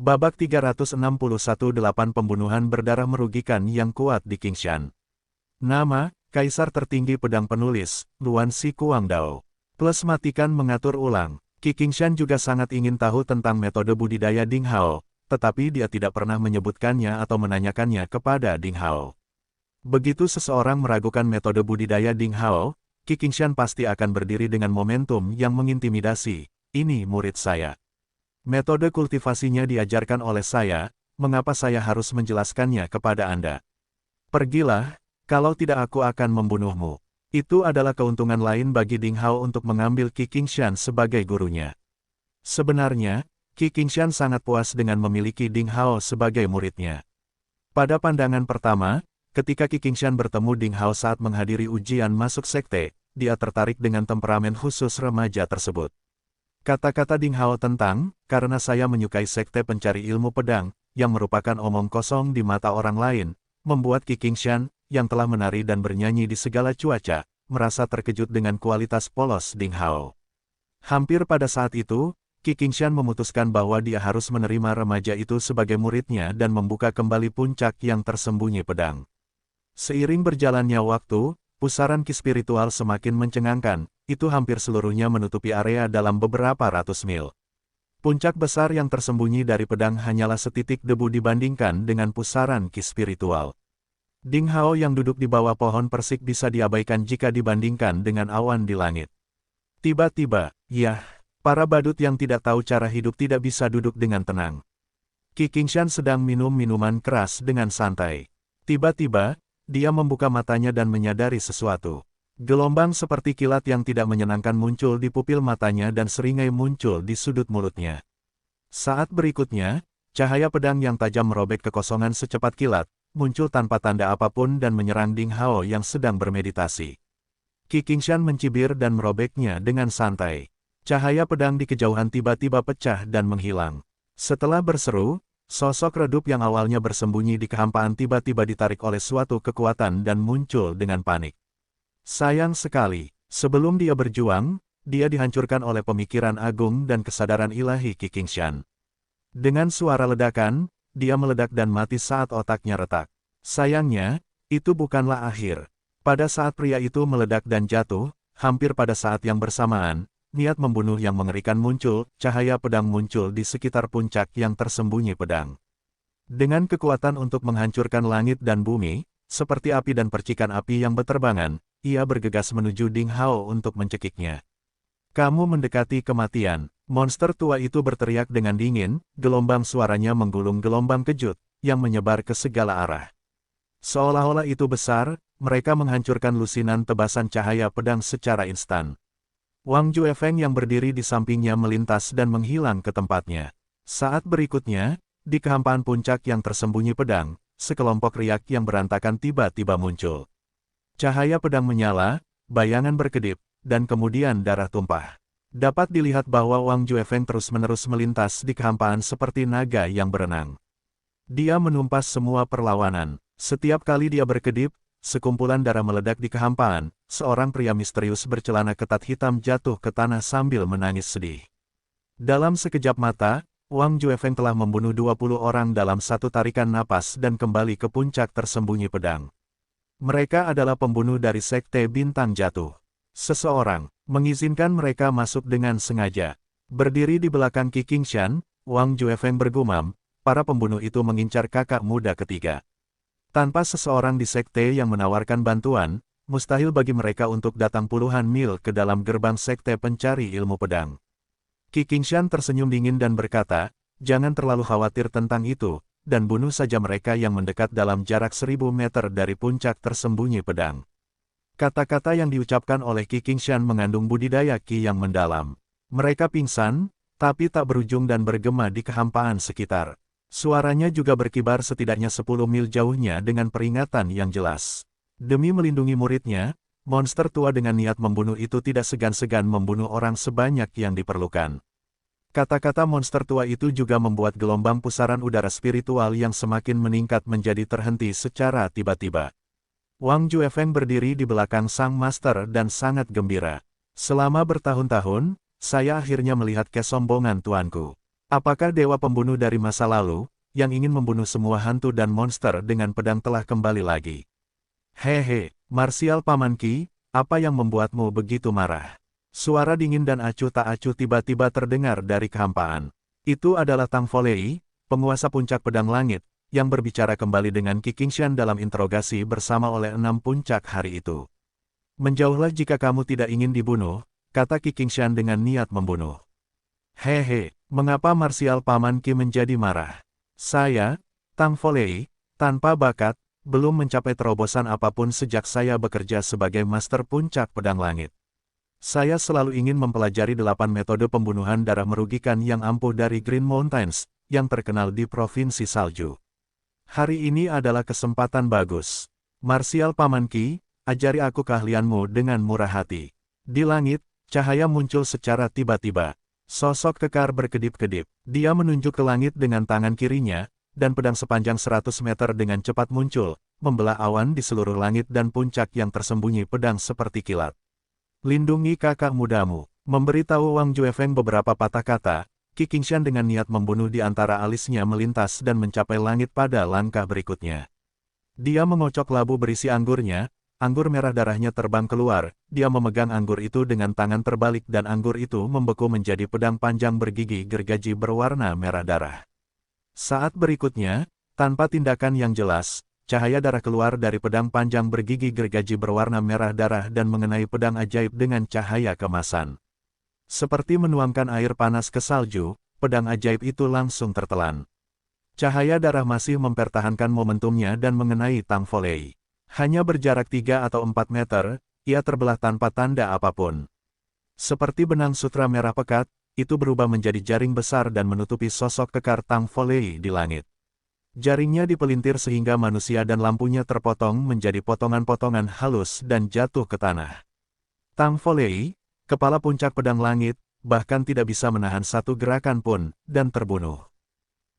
Babak 361-8 pembunuhan berdarah merugikan yang kuat di Qingshan. Nama, Kaisar Tertinggi Pedang Penulis, Luan Si Kuangdao. Plus matikan mengatur ulang. Qi Qingshan juga sangat ingin tahu tentang metode budidaya Ding Hao, tetapi dia tidak pernah menyebutkannya atau menanyakannya kepada Ding Hao. Begitu seseorang meragukan metode budidaya Ding Hao, Qi Qingshan pasti akan berdiri dengan momentum yang mengintimidasi. Ini murid saya. Metode kultivasinya diajarkan oleh saya, mengapa saya harus menjelaskannya kepada Anda? Pergilah, kalau tidak aku akan membunuhmu. Itu adalah keuntungan lain bagi Ding Hao untuk mengambil Qi Qingshan sebagai gurunya. Sebenarnya, Qi Qingshan sangat puas dengan memiliki Ding Hao sebagai muridnya. Pada pandangan pertama, ketika Qi Qingshan bertemu Ding Hao saat menghadiri ujian masuk sekte, dia tertarik dengan temperamen khusus remaja tersebut. Kata-kata Ding Hao tentang, karena saya menyukai sekte pencari ilmu pedang, yang merupakan omong kosong di mata orang lain, membuat Qi Qingshan, yang telah menari dan bernyanyi di segala cuaca, merasa terkejut dengan kualitas polos Ding Hao. Hampir pada saat itu, Qi Qingshan memutuskan bahwa dia harus menerima remaja itu sebagai muridnya dan membuka kembali puncak yang tersembunyi pedang. Seiring berjalannya waktu, pusaran Qi spiritual semakin mencengangkan, itu hampir seluruhnya menutupi area dalam beberapa ratus mil. Puncak besar yang tersembunyi dari pedang hanyalah setitik debu dibandingkan dengan pusaran Qi spiritual. Ding Hao yang duduk di bawah pohon persik bisa diabaikan jika dibandingkan dengan awan di langit. Tiba-tiba, yah, para badut yang tidak tahu cara hidup tidak bisa duduk dengan tenang. Qi Qingshan sedang minum minuman keras dengan santai. Tiba-tiba, dia membuka matanya dan menyadari sesuatu. Gelombang seperti kilat yang tidak menyenangkan muncul di pupil matanya dan seringai muncul di sudut mulutnya. Saat berikutnya, cahaya pedang yang tajam merobek kekosongan secepat kilat, muncul tanpa tanda apapun dan menyerang Ding Hao yang sedang bermeditasi. Qi Qingshan mencibir dan merobeknya dengan santai. Cahaya pedang di kejauhan tiba-tiba pecah dan menghilang. Setelah berseru, sosok redup yang awalnya bersembunyi di kehampaan tiba-tiba ditarik oleh suatu kekuatan dan muncul dengan panik. Sayang sekali, sebelum dia berjuang, dia dihancurkan oleh pemikiran agung dan kesadaran ilahi Qi Qingshan. Dengan suara ledakan, dia meledak dan mati saat otaknya retak. Sayangnya, itu bukanlah akhir. Pada saat pria itu meledak dan jatuh, hampir pada saat yang bersamaan, niat membunuh yang mengerikan muncul, cahaya pedang muncul di sekitar puncak yang tersembunyi pedang. Dengan kekuatan untuk menghancurkan langit dan bumi, seperti api dan percikan api yang berterbangan, ia bergegas menuju Ding Hao untuk mencekiknya. Kamu mendekati kematian. Monster tua itu berteriak dengan dingin, gelombang suaranya menggulung gelombang kejut, yang menyebar ke segala arah. Seolah-olah itu besar, mereka menghancurkan lusinan tebasan cahaya pedang secara instan. Wang Juefeng yang berdiri di sampingnya melintas dan menghilang ke tempatnya. Saat berikutnya, di kehampaan puncak yang tersembunyi pedang, sekelompok riak yang berantakan tiba-tiba muncul. Cahaya pedang menyala, bayangan berkedip, dan kemudian darah tumpah. Dapat dilihat bahwa Wang Juefeng terus-menerus melintas di kehampaan seperti naga yang berenang. Dia menumpas semua perlawanan. Setiap kali dia berkedip, sekumpulan darah meledak di kehampaan, seorang pria misterius bercelana ketat hitam jatuh ke tanah sambil menangis sedih. Dalam sekejap mata, Wang Juefeng telah membunuh 20 orang dalam satu tarikan napas dan kembali ke puncak tersembunyi pedang. Mereka adalah pembunuh dari Sekte Bintang Jatuh. Seseorang mengizinkan mereka masuk dengan sengaja. Berdiri di belakang Qi Qingshan, Wang Juefeng bergumam, para pembunuh itu mengincar kakak muda ketiga. Tanpa seseorang di sekte yang menawarkan bantuan, mustahil bagi mereka untuk datang puluhan mil ke dalam gerbang sekte pencari ilmu pedang. Qi Qingshan tersenyum dingin dan berkata, jangan terlalu khawatir tentang itu, dan bunuh saja mereka yang mendekat dalam jarak 1000 meter dari puncak tersembunyi pedang. Kata-kata yang diucapkan oleh Qi Qingshan mengandung budidaya Qi yang mendalam. Mereka pingsan, tapi tak berujung dan bergema di kehampaan sekitar. Suaranya juga berkibar setidaknya 10 mil jauhnya dengan peringatan yang jelas. Demi melindungi muridnya, monster tua dengan niat membunuh itu tidak segan-segan membunuh orang sebanyak yang diperlukan. Kata-kata monster tua itu juga membuat gelombang pusaran udara spiritual yang semakin meningkat menjadi terhenti secara tiba-tiba. Wang Juefeng berdiri di belakang sang master dan sangat gembira. Selama bertahun-tahun, saya akhirnya melihat kesombongan tuanku. Apakah dewa pembunuh dari masa lalu, yang ingin membunuh semua hantu dan monster dengan pedang telah kembali lagi? Hehe, marsial Paman Ki, apa yang membuatmu begitu marah? Suara dingin dan acuh tak acuh tiba-tiba terdengar dari kehampaan. Itu adalah Tang Folei, penguasa puncak pedang langit, yang berbicara kembali dengan Qi Qingshan dalam interogasi bersama oleh 6 puncak hari itu. Menjauhlah jika kamu tidak ingin dibunuh, kata Qi Qingshan dengan niat membunuh. Hehe, mengapa marsial Paman Ki menjadi marah? Saya, Tang Folei, tanpa bakat, belum mencapai terobosan apapun sejak saya bekerja sebagai Master Puncak Pedang Langit. Saya selalu ingin mempelajari 8 metode pembunuhan darah merugikan yang ampuh dari Green Mountains, yang terkenal di Provinsi Salju. Hari ini adalah kesempatan bagus. Marsial Paman Ki, ajari aku keahlianmu dengan murah hati. Di langit, cahaya muncul secara tiba-tiba. Sosok kekar berkedip-kedip. Dia menunjuk ke langit dengan tangan kirinya, dan pedang sepanjang 100 meter dengan cepat muncul, membelah awan di seluruh langit dan puncak yang tersembunyi pedang seperti kilat. Lindungi kakak mudamu. Memberitahu Wang Juefeng beberapa patah kata, Qi Qingshan dengan niat membunuh di antara alisnya melintas dan mencapai langit pada langkah berikutnya. Dia mengocok labu berisi anggurnya, anggur merah darahnya terbang keluar, dia memegang anggur itu dengan tangan terbalik dan anggur itu membeku menjadi pedang panjang bergigi gergaji berwarna merah darah. Saat berikutnya, tanpa tindakan yang jelas, cahaya darah keluar dari pedang panjang bergigi gergaji berwarna merah darah dan mengenai pedang ajaib dengan cahaya kemasan. Seperti menuangkan air panas ke salju, pedang ajaib itu langsung tertelan. Cahaya darah masih mempertahankan momentumnya dan mengenai Tang Folei. Hanya berjarak 3 atau 4 meter, ia terbelah tanpa tanda apapun. Seperti benang sutra merah pekat, itu berubah menjadi jaring besar dan menutupi sosok kekar Tang Folei di langit. Jaringnya dipelintir sehingga manusia dan lampunya terpotong menjadi potongan-potongan halus dan jatuh ke tanah. Tang Folei, kepala puncak pedang langit, bahkan tidak bisa menahan satu gerakan pun, dan terbunuh.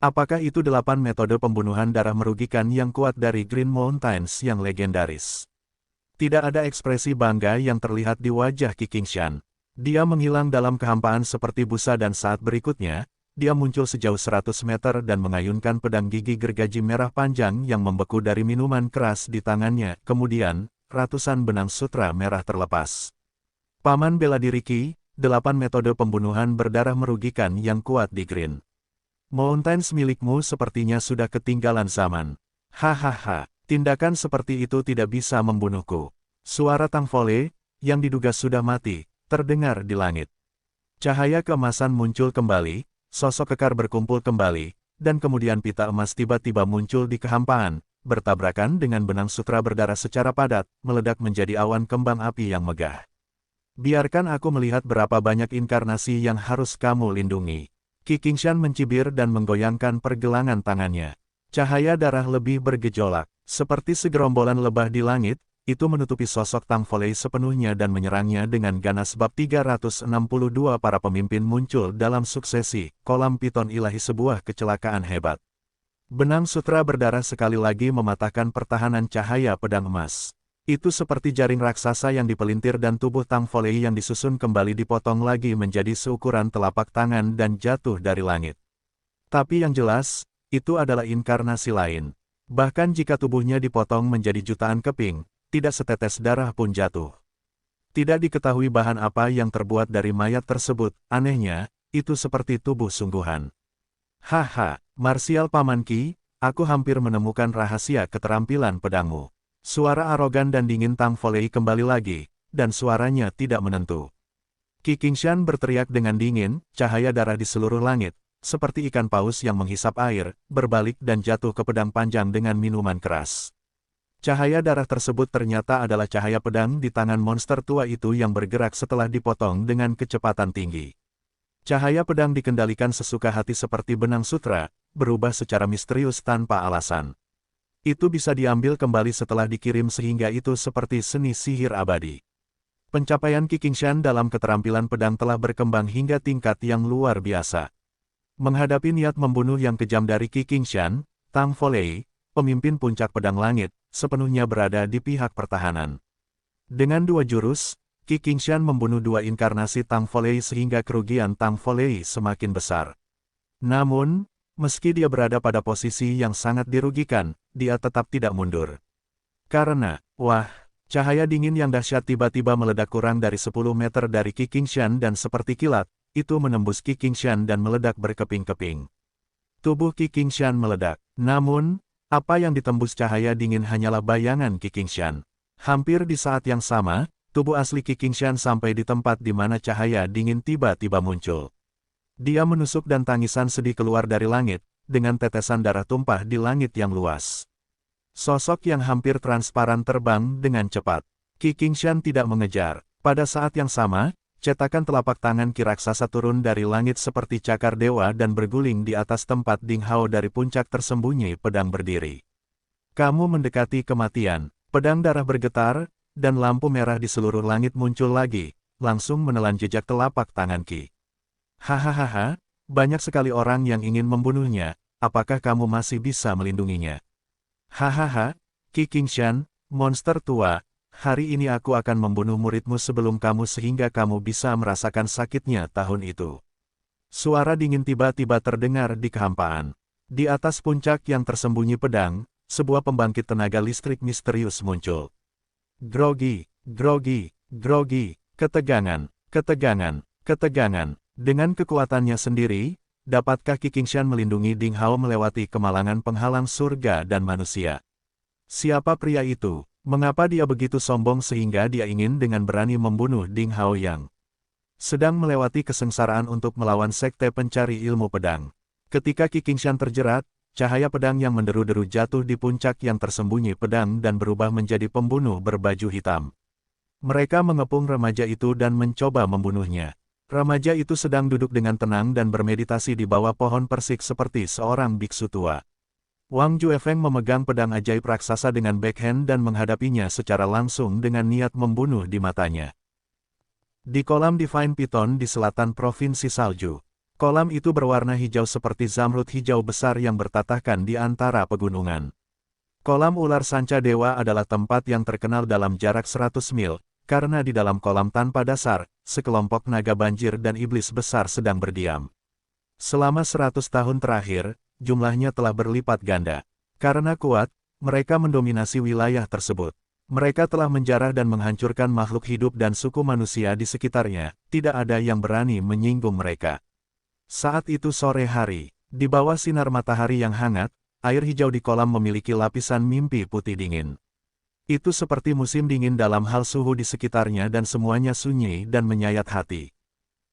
Apakah itu 8 metode pembunuhan darah merugikan yang kuat dari Green Mountains yang legendaris? Tidak ada ekspresi bangga yang terlihat di wajah Qi Qingshan. Dia menghilang dalam kehampaan seperti busa dan saat berikutnya, dia muncul sejauh 100 meter dan mengayunkan pedang gigi gergaji merah panjang yang membeku dari minuman keras di tangannya. Kemudian, ratusan benang sutra merah terlepas. Paman bela diri Qi, 8 metode pembunuhan berdarah merugikan yang kuat di Green Mountains milikmu sepertinya sudah ketinggalan zaman. Hahaha, tindakan seperti itu tidak bisa membunuhku. Suara Tang Folei, yang diduga sudah mati, terdengar di langit. Cahaya keemasan muncul kembali, sosok kekar berkumpul kembali, dan kemudian pita emas tiba-tiba muncul di kehampaan, bertabrakan dengan benang sutra berdarah secara padat, meledak menjadi awan kembang api yang megah. Biarkan aku melihat berapa banyak inkarnasi yang harus kamu lindungi. Qi Qingshan mencibir dan menggoyangkan pergelangan tangannya. Cahaya darah lebih bergejolak, seperti segerombolan lebah di langit, itu menutupi sosok Tang Folei sepenuhnya dan menyerangnya dengan ganas. Bab 362 para pemimpin muncul dalam suksesi, kolam piton ilahi sebuah kecelakaan hebat. Benang sutra berdarah sekali lagi mematahkan pertahanan cahaya pedang emas. Itu seperti jaring raksasa yang dipelintir dan tubuh Tang Folei yang disusun kembali dipotong lagi menjadi seukuran telapak tangan dan jatuh dari langit. Tapi yang jelas, itu adalah inkarnasi lain. Bahkan jika tubuhnya dipotong menjadi jutaan keping, tidak setetes darah pun jatuh. Tidak diketahui bahan apa yang terbuat dari mayat tersebut, anehnya, itu seperti tubuh sungguhan. Haha, marsial Paman Ki, aku hampir menemukan rahasia keterampilan pedangmu. Suara arogan dan dingin Tang Folei kembali lagi, dan suaranya tidak menentu. Qi Qingshan berteriak dengan dingin, cahaya darah di seluruh langit, seperti ikan paus yang menghisap air, berbalik dan jatuh ke pedang panjang dengan minuman keras. Cahaya darah tersebut ternyata adalah cahaya pedang di tangan monster tua itu yang bergerak setelah dipotong dengan kecepatan tinggi. Cahaya pedang dikendalikan sesuka hati seperti benang sutra, berubah secara misterius tanpa alasan. Itu bisa diambil kembali setelah dikirim sehingga itu seperti seni sihir abadi. Pencapaian Qi Qingshan dalam keterampilan pedang telah berkembang hingga tingkat yang luar biasa. Menghadapi niat membunuh yang kejam dari Qi Qingshan, Tang Folei, pemimpin puncak pedang langit, sepenuhnya berada di pihak pertahanan. Dengan 2 jurus, Qi Qingshan membunuh 2 inkarnasi Tang Folei sehingga kerugian Tang Folei semakin besar. Namun, meski dia berada pada posisi yang sangat dirugikan, dia tetap tidak mundur. Karena, wah, cahaya dingin yang dahsyat tiba-tiba meledak kurang dari 10 meter dari Qi Qingshan dan seperti kilat, itu menembus Qi Qingshan dan meledak berkeping-keping. Tubuh Qi Qingshan meledak. Namun, apa yang ditembus cahaya dingin hanyalah bayangan Qi Qingshan. Hampir di saat yang sama, tubuh asli Qi Qingshan sampai di tempat di mana cahaya dingin tiba-tiba muncul. Dia menusuk dan tangisan sedih keluar dari langit, dengan tetesan darah tumpah di langit yang luas. Sosok yang hampir transparan terbang dengan cepat. Qi Qingshan tidak mengejar. Pada saat yang sama, cetakan telapak tangan Qi raksasa turun dari langit seperti cakar dewa dan berguling di atas tempat Ding Hao dari puncak tersembunyi pedang berdiri. Kamu mendekati kematian. Pedang darah bergetar, dan lampu merah di seluruh langit muncul lagi, langsung menelan jejak telapak tangan Qi. Hahaha, banyak sekali orang yang ingin membunuhnya, apakah kamu masih bisa melindunginya? Hahaha, Qi Qingshan, monster tua, hari ini aku akan membunuh muridmu sebelum kamu sehingga kamu bisa merasakan sakitnya tahun itu. Suara dingin tiba-tiba terdengar di kehampaan. Di atas puncak yang tersembunyi pedang, sebuah pembangkit tenaga listrik misterius muncul. Grogi, grogi, grogi, ketegangan, ketegangan, ketegangan. Dengan kekuatannya sendiri, dapatkah Qi Qingshan melindungi Ding Hao melewati kemalangan penghalang surga dan manusia? Siapa pria itu? Mengapa dia begitu sombong sehingga dia ingin dengan berani membunuh Ding Hao yang sedang melewati kesengsaraan untuk melawan sekte pencari ilmu pedang? Ketika Qi Qingshan terjerat, cahaya pedang yang menderu-deru jatuh di puncak yang tersembunyi pedang dan berubah menjadi pembunuh berbaju hitam. Mereka mengepung remaja itu dan mencoba membunuhnya. Remaja itu sedang duduk dengan tenang dan bermeditasi di bawah pohon persik seperti seorang biksu tua. Wang Juefeng memegang pedang ajaib raksasa dengan backhand dan menghadapinya secara langsung dengan niat membunuh di matanya. Di kolam Divine Python di selatan Provinsi Salju. Kolam itu berwarna hijau seperti zamrud hijau besar yang bertatahkan di antara pegunungan. Kolam ular sanca dewa adalah tempat yang terkenal dalam jarak 100 mil, karena di dalam kolam tanpa dasar, sekelompok naga banjir dan iblis besar sedang berdiam. Selama 100 tahun terakhir, jumlahnya telah berlipat ganda. Karena kuat, mereka mendominasi wilayah tersebut. Mereka telah menjarah dan menghancurkan makhluk hidup dan suku manusia di sekitarnya, tidak ada yang berani menyinggung mereka. Saat itu sore hari, di bawah sinar matahari yang hangat, air hijau di kolam memiliki lapisan mimpi putih dingin. Itu seperti musim dingin dalam hal suhu di sekitarnya dan semuanya sunyi dan menyayat hati.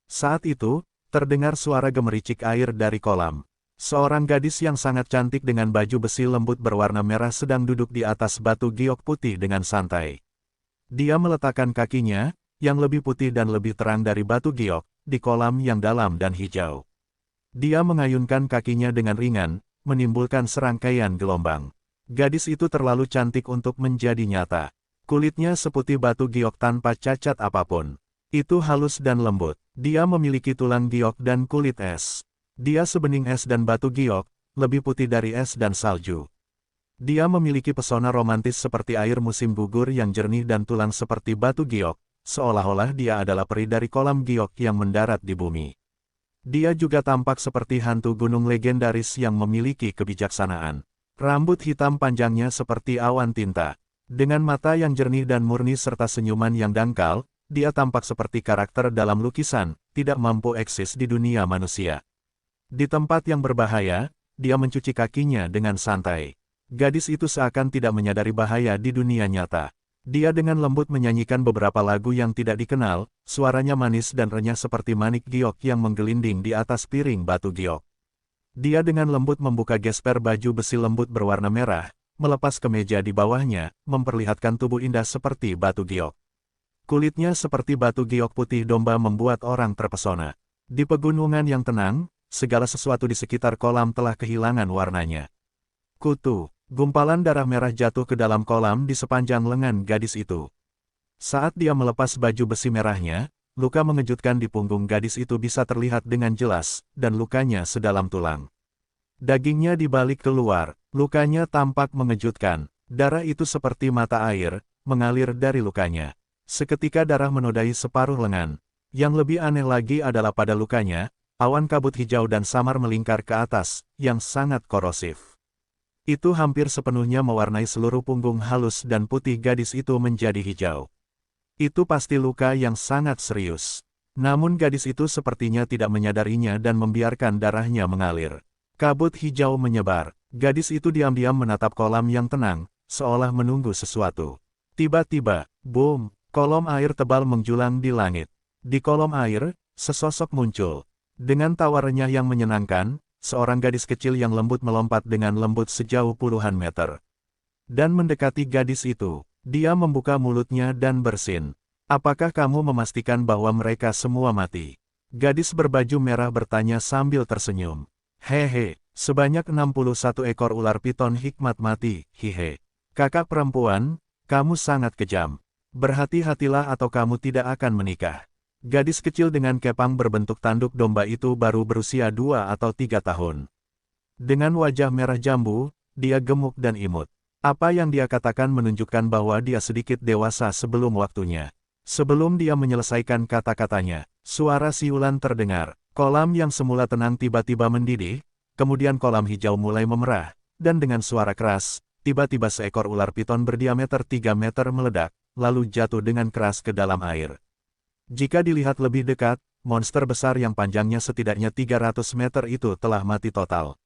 Saat itu, terdengar suara gemericik air dari kolam. Seorang gadis yang sangat cantik dengan baju besi lembut berwarna merah sedang duduk di atas batu giok putih dengan santai. Dia meletakkan kakinya, yang lebih putih dan lebih terang dari batu giok, di kolam yang dalam dan hijau. Dia mengayunkan kakinya dengan ringan, menimbulkan serangkaian gelombang. Gadis itu terlalu cantik untuk menjadi nyata. Kulitnya seputih batu giok tanpa cacat apapun. Itu halus dan lembut. Dia memiliki tulang giok dan kulit es. Dia sebening es dan batu giok, lebih putih dari es dan salju. Dia memiliki pesona romantis seperti air musim gugur yang jernih dan tulang seperti batu giok, seolah-olah dia adalah peri dari kolam giok yang mendarat di bumi. Dia juga tampak seperti hantu gunung legendaris yang memiliki kebijaksanaan. Rambut hitam panjangnya seperti awan tinta. Dengan mata yang jernih dan murni serta senyuman yang dangkal, dia tampak seperti karakter dalam lukisan, tidak mampu eksis di dunia manusia. Di tempat yang berbahaya, dia mencuci kakinya dengan santai. Gadis itu seakan tidak menyadari bahaya di dunia nyata. Dia dengan lembut menyanyikan beberapa lagu yang tidak dikenal, suaranya manis dan renyah seperti manik giok yang menggelinding di atas piring batu giok. Dia dengan lembut membuka gesper baju besi lembut berwarna merah, melepas kemeja di bawahnya, memperlihatkan tubuh indah seperti batu giok. Kulitnya seperti batu giok putih domba membuat orang terpesona. Di pegunungan yang tenang, segala sesuatu di sekitar kolam telah kehilangan warnanya. Kutu, gumpalan darah merah jatuh ke dalam kolam di sepanjang lengan gadis itu. Saat dia melepas baju besi merahnya, luka mengejutkan di punggung gadis itu bisa terlihat dengan jelas, dan lukanya sedalam tulang. Dagingnya dibalik keluar, lukanya tampak mengejutkan. Darah itu seperti mata air, mengalir dari lukanya. Seketika darah menodai separuh lengan. Yang lebih aneh lagi adalah pada lukanya, Awan kabut hijau dan samar melingkar ke atas, yang sangat korosif. Itu hampir sepenuhnya mewarnai seluruh punggung halus dan putih gadis itu menjadi hijau. Itu pasti luka yang sangat serius. Namun gadis itu sepertinya tidak menyadarinya dan membiarkan darahnya mengalir. Kabut hijau menyebar. Gadis itu diam-diam menatap kolam yang tenang, seolah menunggu sesuatu. Tiba-tiba, boom, kolom air tebal menjulang di langit. Di kolom air, sesosok muncul. Dengan tawarannya yang menyenangkan, seorang gadis kecil yang lembut melompat dengan lembut sejauh puluhan meter. Dan mendekati gadis itu, dia membuka mulutnya dan bersin. Apakah kamu memastikan bahwa mereka semua mati? Gadis berbaju merah bertanya sambil tersenyum. Hehe. Sebanyak 61 ekor ular piton hikmat mati, hihe. Kakak perempuan, kamu sangat kejam. Berhati-hatilah atau kamu tidak akan menikah. Gadis kecil dengan kepang berbentuk tanduk domba itu baru berusia 2 atau 3 tahun. Dengan wajah merah jambu, dia gemuk dan imut. Apa yang dia katakan menunjukkan bahwa dia sedikit dewasa sebelum waktunya. Sebelum dia menyelesaikan kata-katanya, suara siulan terdengar. Kolam yang semula tenang tiba-tiba mendidih. Kemudian kolam hijau mulai memerah, dan dengan suara keras, tiba-tiba seekor ular piton berdiameter 3 meter meledak, lalu jatuh dengan keras ke dalam air. Jika dilihat lebih dekat, monster besar yang panjangnya setidaknya 300 meter itu telah mati total.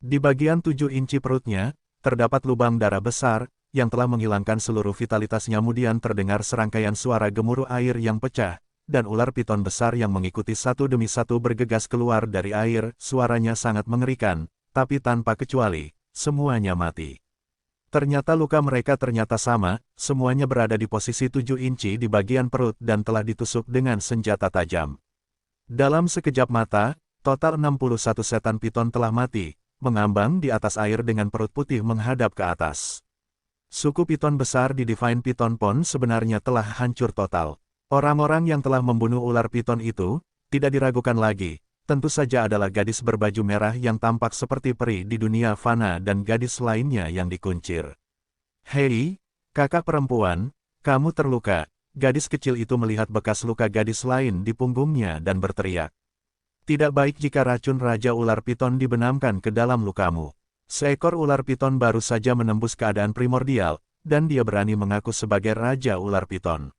Di bagian 7 inci perutnya, terdapat lubang darah besar, yang telah menghilangkan seluruh vitalitasnya. Kemudian terdengar serangkaian suara gemuruh air yang pecah, dan ular piton besar yang mengikuti satu demi satu bergegas keluar dari air. Suaranya sangat mengerikan, tapi tanpa kecuali, semuanya mati. Ternyata luka mereka ternyata sama, semuanya berada di posisi 7 inci di bagian perut dan telah ditusuk dengan senjata tajam. Dalam sekejap mata, total 61 setan piton telah mati, mengambang di atas air dengan perut putih menghadap ke atas. Suku piton besar di Divine Piton Pond sebenarnya telah hancur total. Orang-orang yang telah membunuh ular piton itu, tidak diragukan lagi, tentu saja adalah gadis berbaju merah yang tampak seperti peri di dunia fana dan gadis lainnya yang dikuncir. Hei, kakak perempuan, kamu terluka. Gadis kecil itu melihat bekas luka gadis lain di punggungnya dan berteriak. Tidak baik jika racun Raja Ular Piton dibenamkan ke dalam lukamu. Seekor ular piton baru saja menembus keadaan primordial, dan dia berani mengaku sebagai Raja Ular Piton.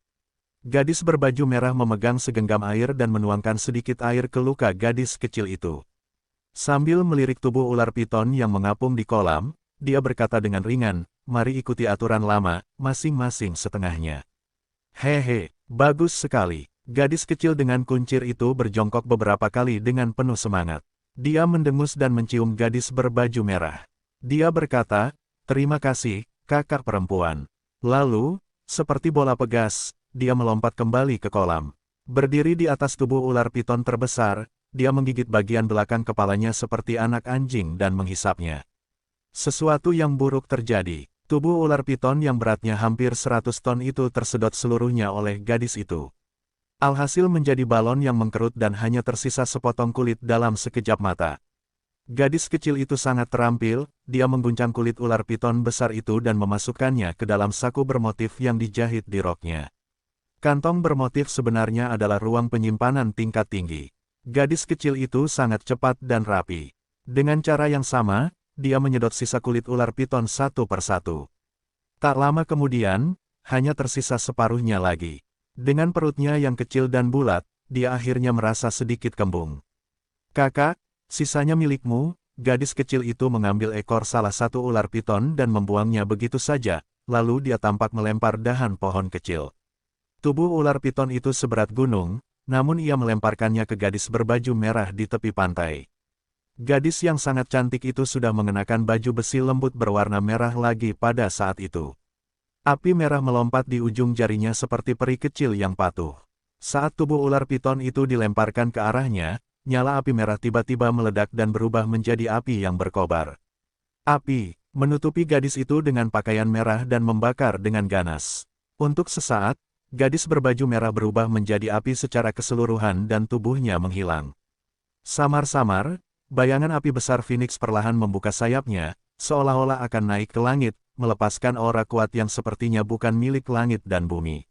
Gadis berbaju merah memegang segenggam air dan menuangkan sedikit air ke luka gadis kecil itu. Sambil melirik tubuh ular piton yang mengapung di kolam, dia berkata dengan ringan, mari ikuti aturan lama, masing-masing setengahnya. Hehe, bagus sekali. Gadis kecil dengan kuncir itu berjongkok beberapa kali dengan penuh semangat. Dia mendengus dan mencium gadis berbaju merah. Dia berkata, terima kasih, kakak perempuan. Lalu, seperti bola pegas, dia melompat kembali ke kolam. Berdiri di atas tubuh ular piton terbesar, dia menggigit bagian belakang kepalanya seperti anak anjing dan menghisapnya. Sesuatu yang buruk terjadi. Tubuh ular piton yang beratnya hampir 100 ton itu tersedot seluruhnya oleh gadis itu. Alhasil menjadi balon yang mengkerut dan hanya tersisa sepotong kulit dalam sekejap mata. Gadis kecil itu sangat terampil, dia mengguncang kulit ular piton besar itu dan memasukkannya ke dalam saku bermotif yang dijahit di roknya. Kantong bermotif sebenarnya adalah ruang penyimpanan tingkat tinggi. Gadis kecil itu sangat cepat dan rapi. Dengan cara yang sama, dia menyedot sisa kulit ular piton satu persatu. Tak lama kemudian, hanya tersisa separuhnya lagi. Dengan perutnya yang kecil dan bulat, dia akhirnya merasa sedikit kembung. Kakak, sisanya milikmu. Gadis kecil itu mengambil ekor salah satu ular piton dan membuangnya begitu saja, lalu dia tampak melempar dahan pohon kecil. Tubuh ular piton itu seberat gunung, namun ia melemparkannya ke gadis berbaju merah di tepi pantai. Gadis yang sangat cantik itu sudah mengenakan baju besi lembut berwarna merah lagi pada saat itu. Api merah melompat di ujung jarinya seperti peri kecil yang patuh. Saat tubuh ular piton itu dilemparkan ke arahnya, nyala api merah tiba-tiba meledak dan berubah menjadi api yang berkobar. Api menutupi gadis itu dengan pakaian merah dan membakar dengan ganas. Untuk sesaat, gadis berbaju merah berubah menjadi api secara keseluruhan dan tubuhnya menghilang. Samar-samar, bayangan api besar Phoenix perlahan membuka sayapnya, seolah-olah akan naik ke langit, melepaskan aura kuat yang sepertinya bukan milik langit dan bumi.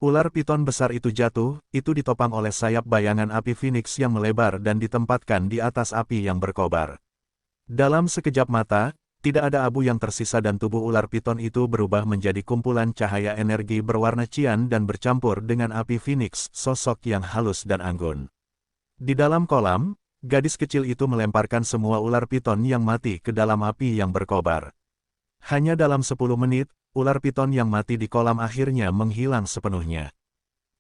Ular piton besar itu jatuh, itu ditopang oleh sayap bayangan api Phoenix yang melebar dan ditempatkan di atas api yang berkobar. Dalam sekejap mata, tidak ada abu yang tersisa dan tubuh ular piton itu berubah menjadi kumpulan cahaya energi berwarna cian dan bercampur dengan api Phoenix, sosok yang halus dan anggun. Di dalam kolam, gadis kecil itu melemparkan semua ular piton yang mati ke dalam api yang berkobar. Hanya dalam 10 menit, ular piton yang mati di kolam akhirnya menghilang sepenuhnya.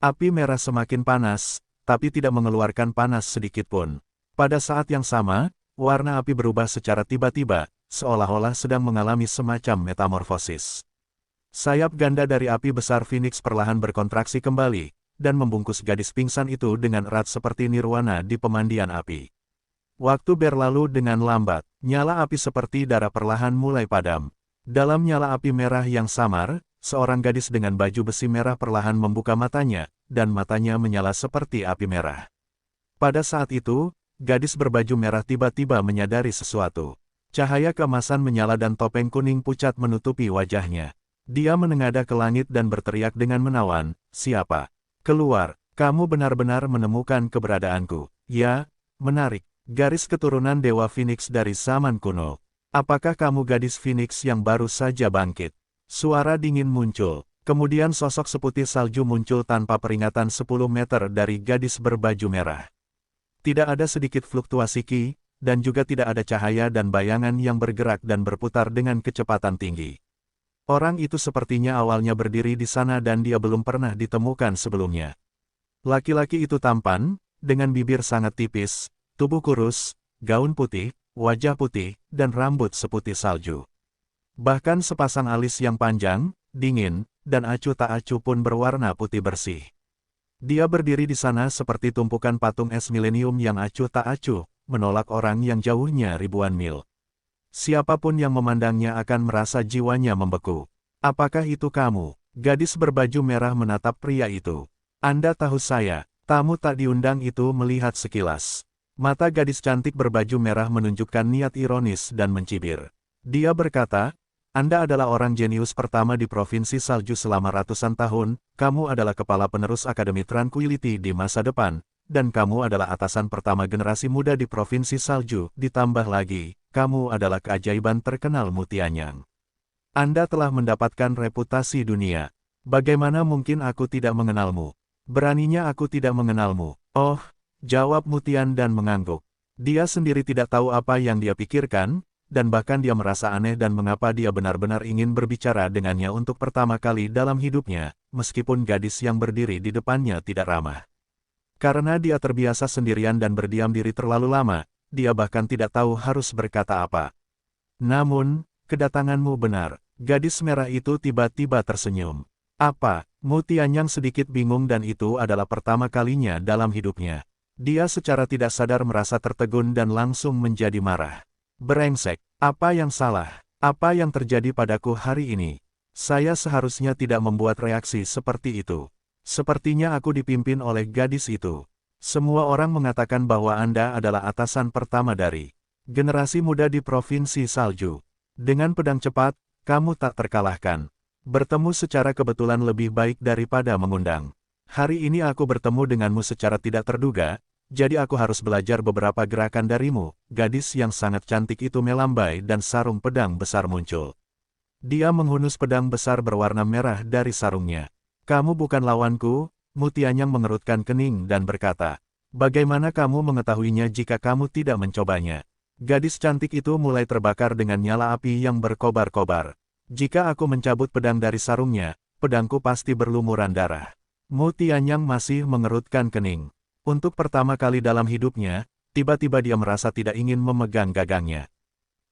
Api merah semakin panas, tapi tidak mengeluarkan panas sedikitpun. Pada saat yang sama, warna api berubah secara tiba-tiba, seolah-olah sedang mengalami semacam metamorfosis. Sayap ganda dari api besar Phoenix perlahan berkontraksi kembali, dan membungkus gadis pingsan itu dengan erat seperti nirwana di pemandian api. Waktu berlalu dengan lambat, nyala api seperti darah perlahan mulai padam. Dalam nyala api merah yang samar, seorang gadis dengan baju besi merah perlahan membuka matanya, dan matanya menyala seperti api merah. Pada saat itu, gadis berbaju merah tiba-tiba menyadari sesuatu. Cahaya keemasan menyala dan topeng kuning pucat menutupi wajahnya. Dia menengadah ke langit dan berteriak dengan menawan, "Siapa? Keluar, kamu benar-benar menemukan keberadaanku." "Ya, menarik. Garis keturunan Dewa Phoenix dari zaman kuno. Apakah kamu gadis Phoenix yang baru saja bangkit?" Suara dingin muncul. Kemudian sosok seputih salju muncul tanpa peringatan 10 meter dari gadis berbaju merah. Tidak ada sedikit fluktuasi ki, dan juga tidak ada cahaya dan bayangan yang bergerak dan berputar dengan kecepatan tinggi. Orang itu sepertinya awalnya berdiri di sana dan dia belum pernah ditemukan sebelumnya. Laki-laki itu tampan, dengan bibir sangat tipis, tubuh kurus, gaun putih, wajah putih, dan rambut seputih salju. Bahkan sepasang alis yang panjang, dingin, dan acuh tak acuh pun berwarna putih bersih. Dia berdiri di sana seperti tumpukan patung es milenium yang acuh tak acuh, menolak orang yang jauhnya ribuan mil. Siapapun yang memandangnya akan merasa jiwanya membeku. "Apakah itu kamu?" Gadis berbaju merah menatap pria itu. "Anda tahu saya." Tamu tak diundang itu melihat sekilas. Mata gadis cantik berbaju merah menunjukkan niat ironis dan mencibir. Dia berkata, "Anda adalah orang jenius pertama di Provinsi Salju selama ratusan tahun, kamu adalah kepala penerus Akademi Tranquility di masa depan, dan kamu adalah atasan pertama generasi muda di Provinsi Salju, ditambah lagi, kamu adalah keajaiban terkenal Mutianyang. Anda telah mendapatkan reputasi dunia. Bagaimana mungkin aku tidak mengenalmu? Beraninya aku tidak mengenalmu." "Oh," jawab Mutian dan mengangguk. Dia sendiri tidak tahu apa yang dia pikirkan, dan bahkan dia merasa aneh dan mengapa dia benar-benar ingin berbicara dengannya untuk pertama kali dalam hidupnya, meskipun gadis yang berdiri di depannya tidak ramah. Karena dia terbiasa sendirian dan berdiam diri terlalu lama, dia bahkan tidak tahu harus berkata apa. "Namun, kedatanganmu benar." Gadis merah itu tiba-tiba tersenyum. "Apa?" Mutianyang sedikit bingung dan itu adalah pertama kalinya dalam hidupnya. Dia secara tidak sadar merasa tertegun dan langsung menjadi marah. "Brengsek, apa yang salah? Apa yang terjadi padaku hari ini? Saya seharusnya tidak membuat reaksi seperti itu. Sepertinya aku dipimpin oleh gadis itu. Semua orang mengatakan bahwa Anda adalah atasan pertama dari generasi muda di Provinsi Salju. Dengan pedang cepat, kamu tak terkalahkan. Bertemu secara kebetulan lebih baik daripada mengundang. Hari ini aku bertemu denganmu secara tidak terduga, jadi aku harus belajar beberapa gerakan darimu." Gadis yang sangat cantik itu melambai dan sarung pedang besar muncul. Dia menghunus pedang besar berwarna merah dari sarungnya. "Kamu bukan lawanku." Mutianyang mengerutkan kening dan berkata, "Bagaimana kamu mengetahuinya jika kamu tidak mencobanya?" Gadis cantik itu mulai terbakar dengan nyala api yang berkobar-kobar. "Jika aku mencabut pedang dari sarungnya, pedangku pasti berlumuran darah." Mutianyang masih mengerutkan kening. Untuk pertama kali dalam hidupnya, tiba-tiba dia merasa tidak ingin memegang gagangnya.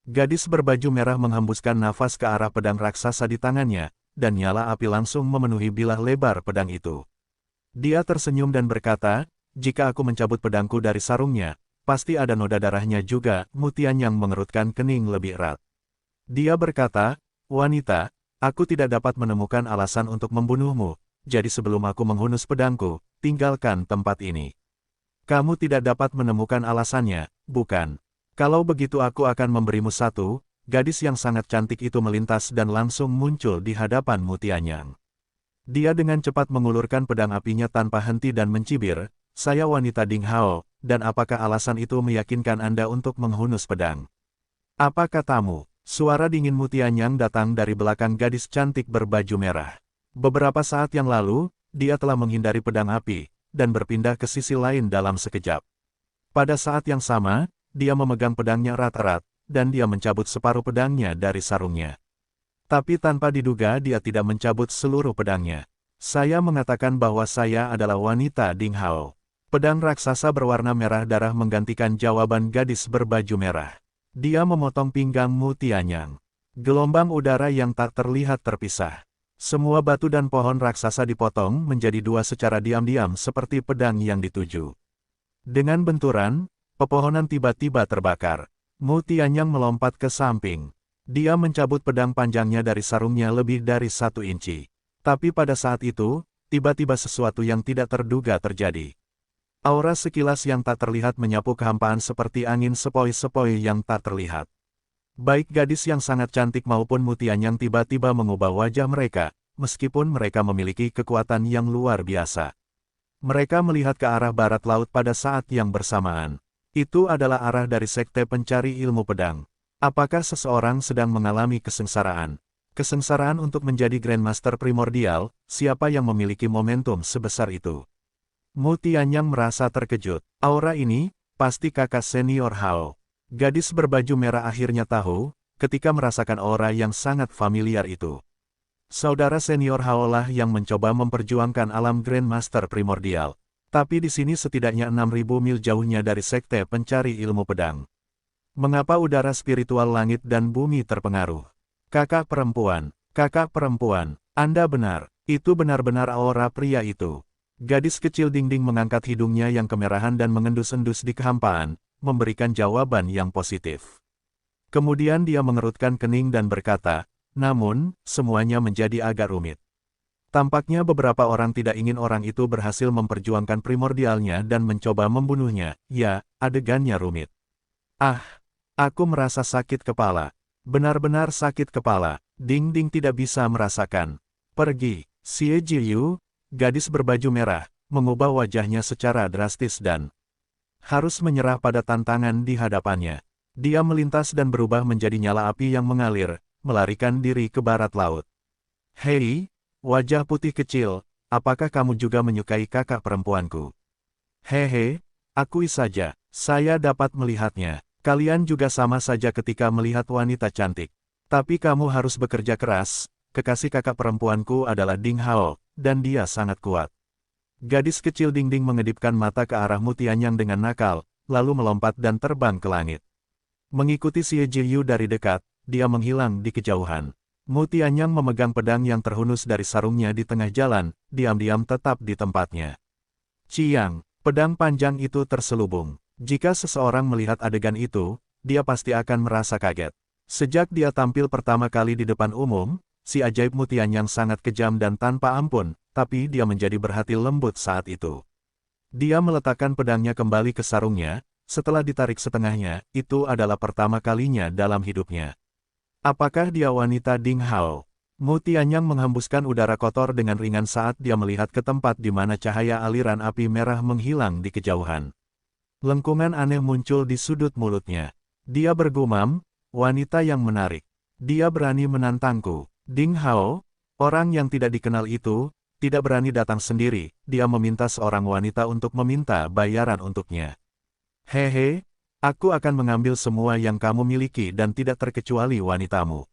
Gadis berbaju merah menghembuskan nafas ke arah pedang raksasa di tangannya, dan nyala api langsung memenuhi bilah lebar pedang itu. Dia tersenyum dan berkata, "Jika aku mencabut pedangku dari sarungnya, pasti ada noda darahnya juga." Mutianyang mengerutkan kening lebih erat. Dia berkata, "Wanita, aku tidak dapat menemukan alasan untuk membunuhmu, jadi sebelum aku menghunus pedangku, tinggalkan tempat ini." "Kamu tidak dapat menemukan alasannya, bukan? Kalau begitu aku akan memberimu satu." Gadis yang sangat cantik itu melintas dan langsung muncul di hadapan Mutianyang. Dia dengan cepat mengulurkan pedang apinya tanpa henti dan mencibir, "Saya wanita Ding Hao, dan apakah alasan itu meyakinkan Anda untuk menghunus pedang? Apa katamu?" Suara dingin Mutianyang datang dari belakang gadis cantik berbaju merah. Beberapa saat yang lalu, dia telah menghindari pedang api, dan berpindah ke sisi lain dalam sekejap. Pada saat yang sama, dia memegang pedangnya erat-erat, dan dia mencabut separuh pedangnya dari sarungnya. Tapi tanpa diduga dia tidak mencabut seluruh pedangnya. "Saya mengatakan bahwa saya adalah wanita Ding Hao." Pedang raksasa berwarna merah darah menggantikan jawaban gadis berbaju merah. Dia memotong pinggang Mutianyang. Gelombang udara yang tak terlihat terpisah. Semua batu dan pohon raksasa dipotong menjadi dua secara diam-diam seperti pedang yang dituju. Dengan benturan, pepohonan tiba-tiba terbakar. Mutianyang melompat ke samping. Dia mencabut pedang panjangnya dari sarungnya lebih dari 1 inci. Tapi pada saat itu, tiba-tiba sesuatu yang tidak terduga terjadi. Aura sekilas yang tak terlihat menyapu kehampaan seperti angin sepoi-sepoi yang tak terlihat. Baik gadis yang sangat cantik maupun Mutianyang tiba-tiba mengubah wajah mereka, meskipun mereka memiliki kekuatan yang luar biasa. Mereka melihat ke arah barat laut pada saat yang bersamaan. Itu adalah arah dari Sekte Pencari Ilmu Pedang. Apakah seseorang sedang mengalami kesengsaraan? Kesengsaraan untuk menjadi Grandmaster Primordial, siapa yang memiliki momentum sebesar itu? Mutianyang merasa terkejut. Aura ini, pasti kakak senior Hao. Gadis berbaju merah akhirnya tahu, ketika merasakan aura yang sangat familiar itu. Saudara senior Hao lah yang mencoba memperjuangkan alam Grandmaster Primordial. Tapi di sini setidaknya 6.000 mil jauhnya dari Sekte Pencari Ilmu Pedang. Mengapa udara spiritual langit dan bumi terpengaruh? Kakak perempuan, Anda benar, itu benar-benar aura pria itu. Gadis kecil Ding-Ding mengangkat hidungnya yang kemerahan dan mengendus-endus di kehampaan, memberikan jawaban yang positif. Kemudian dia mengerutkan kening dan berkata, "Namun, semuanya menjadi agak rumit. Tampaknya beberapa orang tidak ingin orang itu berhasil memperjuangkan primordialnya dan mencoba membunuhnya. Ya, adegannya rumit. Ah, aku merasa sakit kepala. Benar-benar sakit kepala." Ding-Ding tidak bisa merasakan. "Pergi." Xie Jiyu, gadis berbaju merah, mengubah wajahnya secara drastis dan harus menyerah pada tantangan di hadapannya. Dia melintas dan berubah menjadi nyala api yang mengalir, melarikan diri ke barat laut. "Hei, wajah putih kecil, apakah kamu juga menyukai kakak perempuanku?" "Hehe, akui saja, saya dapat melihatnya. Kalian juga sama saja ketika melihat wanita cantik. Tapi kamu harus bekerja keras, kekasih kakak perempuanku adalah Ding Hao, dan dia sangat kuat." Gadis kecil Ding-Ding mengedipkan mata ke arah Mutianyang dengan nakal, lalu melompat dan terbang ke langit. Mengikuti Xie Jiyu dari dekat, dia menghilang di kejauhan. Mutianyang memegang pedang yang terhunus dari sarungnya di tengah jalan, diam-diam tetap di tempatnya. "Ciang, pedang panjang itu terselubung." Jika seseorang melihat adegan itu, dia pasti akan merasa kaget. Sejak dia tampil pertama kali di depan umum, si ajaib Mutianyang sangat kejam dan tanpa ampun, tapi dia menjadi berhati lembut saat itu. Dia meletakkan pedangnya kembali ke sarungnya, setelah ditarik setengahnya, itu adalah pertama kalinya dalam hidupnya. Apakah dia wanita Ding Hao? Mutianyang menghembuskan udara kotor dengan ringan saat dia melihat ke tempat di mana cahaya aliran api merah menghilang di kejauhan. Lengkungan aneh muncul di sudut mulutnya. Dia bergumam, "Wanita yang menarik. Dia berani menantangku." Ding Hao, orang yang tidak dikenal itu, tidak berani datang sendiri. Dia meminta seorang wanita untuk meminta bayaran untuknya. "Hehe, aku akan mengambil semua yang kamu miliki dan tidak terkecuali wanitamu."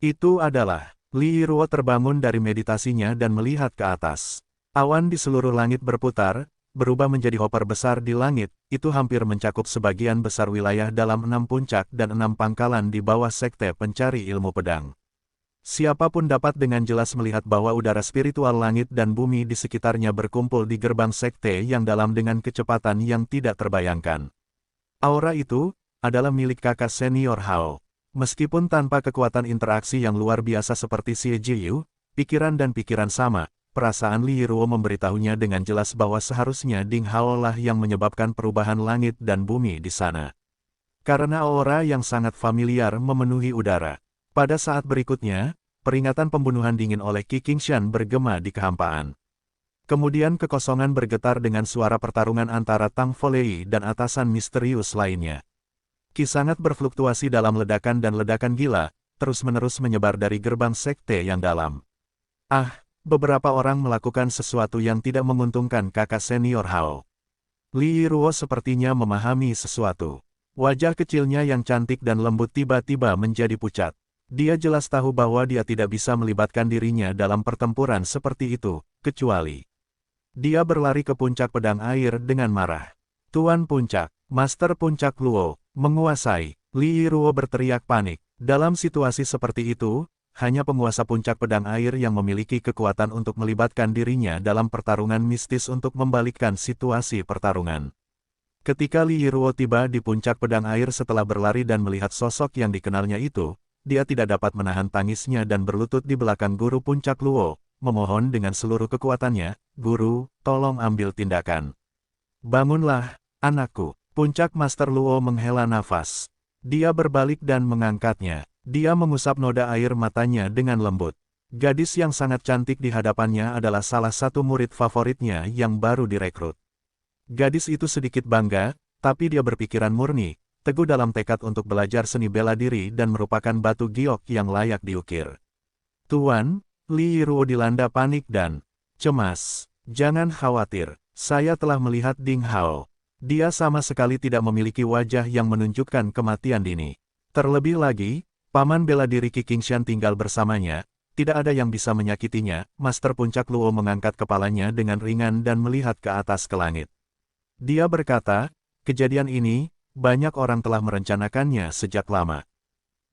Itu adalah. Li Yiruo terbangun dari meditasinya dan melihat ke atas. Awan di seluruh langit berputar, berubah menjadi hopper besar di langit, itu hampir mencakup sebagian besar wilayah dalam 6 puncak dan 6 pangkalan di bawah Sekte Pencari Ilmu Pedang. Siapapun dapat dengan jelas melihat bahwa udara spiritual langit dan bumi di sekitarnya berkumpul di gerbang sekte yang dalam dengan kecepatan yang tidak terbayangkan. Aura itu adalah milik kakak senior Hao. Meskipun tanpa kekuatan interaksi yang luar biasa seperti Xie Jiyu, pikiran dan pikiran sama, perasaan Li Yiruo memberitahunya dengan jelas bahwa seharusnya Ding Hao lah yang menyebabkan perubahan langit dan bumi di sana. Karena aura yang sangat familiar memenuhi udara. Pada saat berikutnya, peringatan pembunuhan dingin oleh Qi Qingshan bergema di kehampaan. Kemudian kekosongan bergetar dengan suara pertarungan antara Tang Folei dan atasan misterius lainnya. Qi sangat berfluktuasi dalam ledakan dan ledakan gila, terus-menerus menyebar dari gerbang sekte yang dalam. Beberapa orang melakukan sesuatu yang tidak menguntungkan kakak senior Hao. Li Yiruo sepertinya memahami sesuatu. Wajah kecilnya yang cantik dan lembut tiba-tiba menjadi pucat. Dia jelas tahu bahwa dia tidak bisa melibatkan dirinya dalam pertempuran seperti itu, kecuali dia berlari ke puncak pedang air dengan marah. Tuan Puncak, Master Puncak Luo, menguasai. Li Yiruo berteriak panik. Dalam situasi seperti itu, hanya penguasa puncak pedang air yang memiliki kekuatan untuk melibatkan dirinya dalam pertarungan mistis untuk membalikkan situasi pertarungan. Ketika Li Yiruo tiba di puncak pedang air setelah berlari dan melihat sosok yang dikenalnya itu, dia tidak dapat menahan tangisnya dan berlutut di belakang guru puncak Luo, memohon dengan seluruh kekuatannya, "Guru, tolong ambil tindakan. Bangunlah, anakku." Puncak Master Luo menghela nafas. Dia berbalik dan mengangkatnya. Dia mengusap noda air matanya dengan lembut. Gadis yang sangat cantik di hadapannya adalah salah satu murid favoritnya yang baru direkrut. Gadis itu sedikit bangga, tapi dia berpikiran murni, teguh dalam tekad untuk belajar seni bela diri dan merupakan batu giok yang layak diukir. "Tuan," Li Yiruo dilanda panik dan cemas. "Jangan khawatir, saya telah melihat Ding Hao. Dia sama sekali tidak memiliki wajah yang menunjukkan kematian dini. Terlebih lagi, paman bela diri Qi Qingshan tinggal bersamanya, tidak ada yang bisa menyakitinya." Master Puncak Luo mengangkat kepalanya dengan ringan dan melihat ke atas ke langit. Dia berkata, "Kejadian ini, banyak orang telah merencanakannya sejak lama.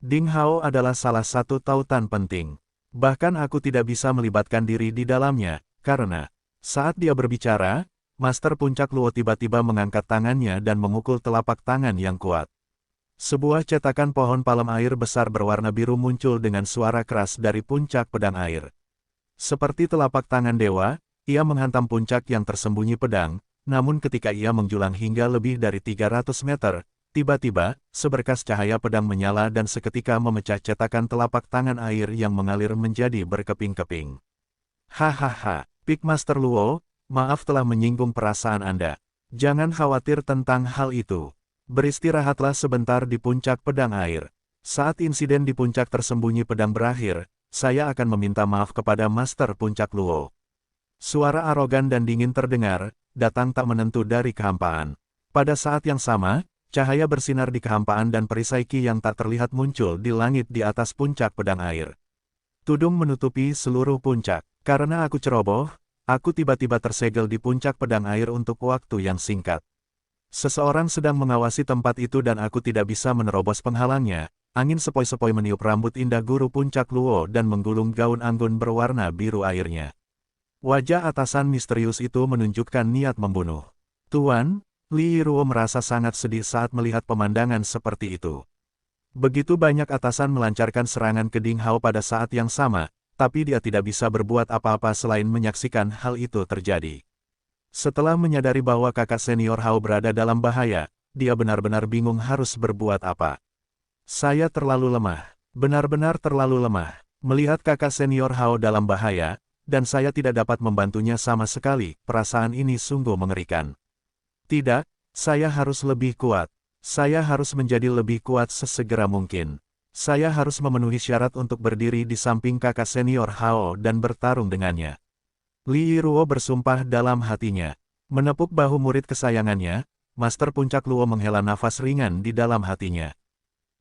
Ding Hao adalah salah satu tautan penting. Bahkan aku tidak bisa melibatkan diri di dalamnya, karena..." Saat dia berbicara, Master Puncak Luo tiba-tiba mengangkat tangannya dan memukul telapak tangan yang kuat. Sebuah cetakan pohon palem air besar berwarna biru muncul dengan suara keras dari puncak pedang air. Seperti telapak tangan dewa, ia menghantam puncak yang tersembunyi pedang. Namun ketika ia menjulang hingga lebih dari 300 meter, tiba-tiba, seberkas cahaya pedang menyala dan seketika memecah cetakan telapak tangan air yang mengalir menjadi berkeping-keping. "Hahaha, Pik Master Luo, maaf telah menyinggung perasaan Anda. Jangan khawatir tentang hal itu. Beristirahatlah sebentar di puncak pedang air. Saat insiden di puncak tersembunyi pedang berakhir, saya akan meminta maaf kepada Master Puncak Luo." Suara arogan dan dingin terdengar, datang tak menentu dari kehampaan. Pada saat yang sama, cahaya bersinar di kehampaan dan perisai Qi yang tak terlihat muncul di langit di atas puncak pedang air. Tudung menutupi seluruh puncak. Karena aku ceroboh, aku tiba-tiba tersegel di puncak pedang air untuk waktu yang singkat. Seseorang sedang mengawasi tempat itu dan aku tidak bisa menerobos penghalangnya. Angin sepoi-sepoi meniup rambut indah guru puncak Luo dan menggulung gaun anggun berwarna biru airnya. Wajah atasan misterius itu menunjukkan niat membunuh. "Tuan," Li Yiruo merasa sangat sedih saat melihat pemandangan seperti itu. Begitu banyak atasan melancarkan serangan ke Ding Hao pada saat yang sama, tapi dia tidak bisa berbuat apa-apa selain menyaksikan hal itu terjadi. Setelah menyadari bahwa kakak senior Hao berada dalam bahaya, dia benar-benar bingung harus berbuat apa. "Saya terlalu lemah, benar-benar terlalu lemah, melihat kakak senior Hao dalam bahaya, dan saya tidak dapat membantunya sama sekali. Perasaan ini sungguh mengerikan. Tidak, saya harus lebih kuat. Saya harus menjadi lebih kuat sesegera mungkin. Saya harus memenuhi syarat untuk berdiri di samping kakak senior Hao dan bertarung dengannya." Li Yiruo bersumpah dalam hatinya. Menepuk bahu murid kesayangannya, Master Puncak Luo menghela nafas ringan di dalam hatinya.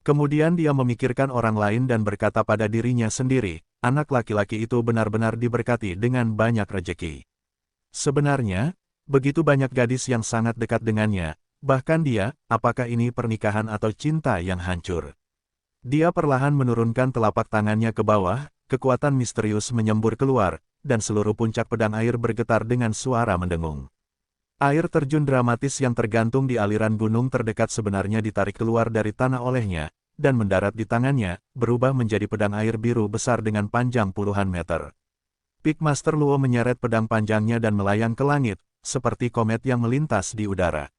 Kemudian dia memikirkan orang lain dan berkata pada dirinya sendiri, anak laki-laki itu benar-benar diberkati dengan banyak rejeki. Sebenarnya, begitu banyak gadis yang sangat dekat dengannya, bahkan dia, apakah ini pernikahan atau cinta yang hancur? Dia perlahan menurunkan telapak tangannya ke bawah, kekuatan misterius menyembur keluar, dan seluruh puncak pedang air bergetar dengan suara mendengung. Air terjun dramatis yang tergantung di aliran gunung terdekat sebenarnya ditarik keluar dari tanah olehnya, dan mendarat di tangannya, berubah menjadi pedang air biru besar dengan panjang puluhan meter. Pik Master Luo menyeret pedang panjangnya dan melayang ke langit, seperti komet yang melintas di udara.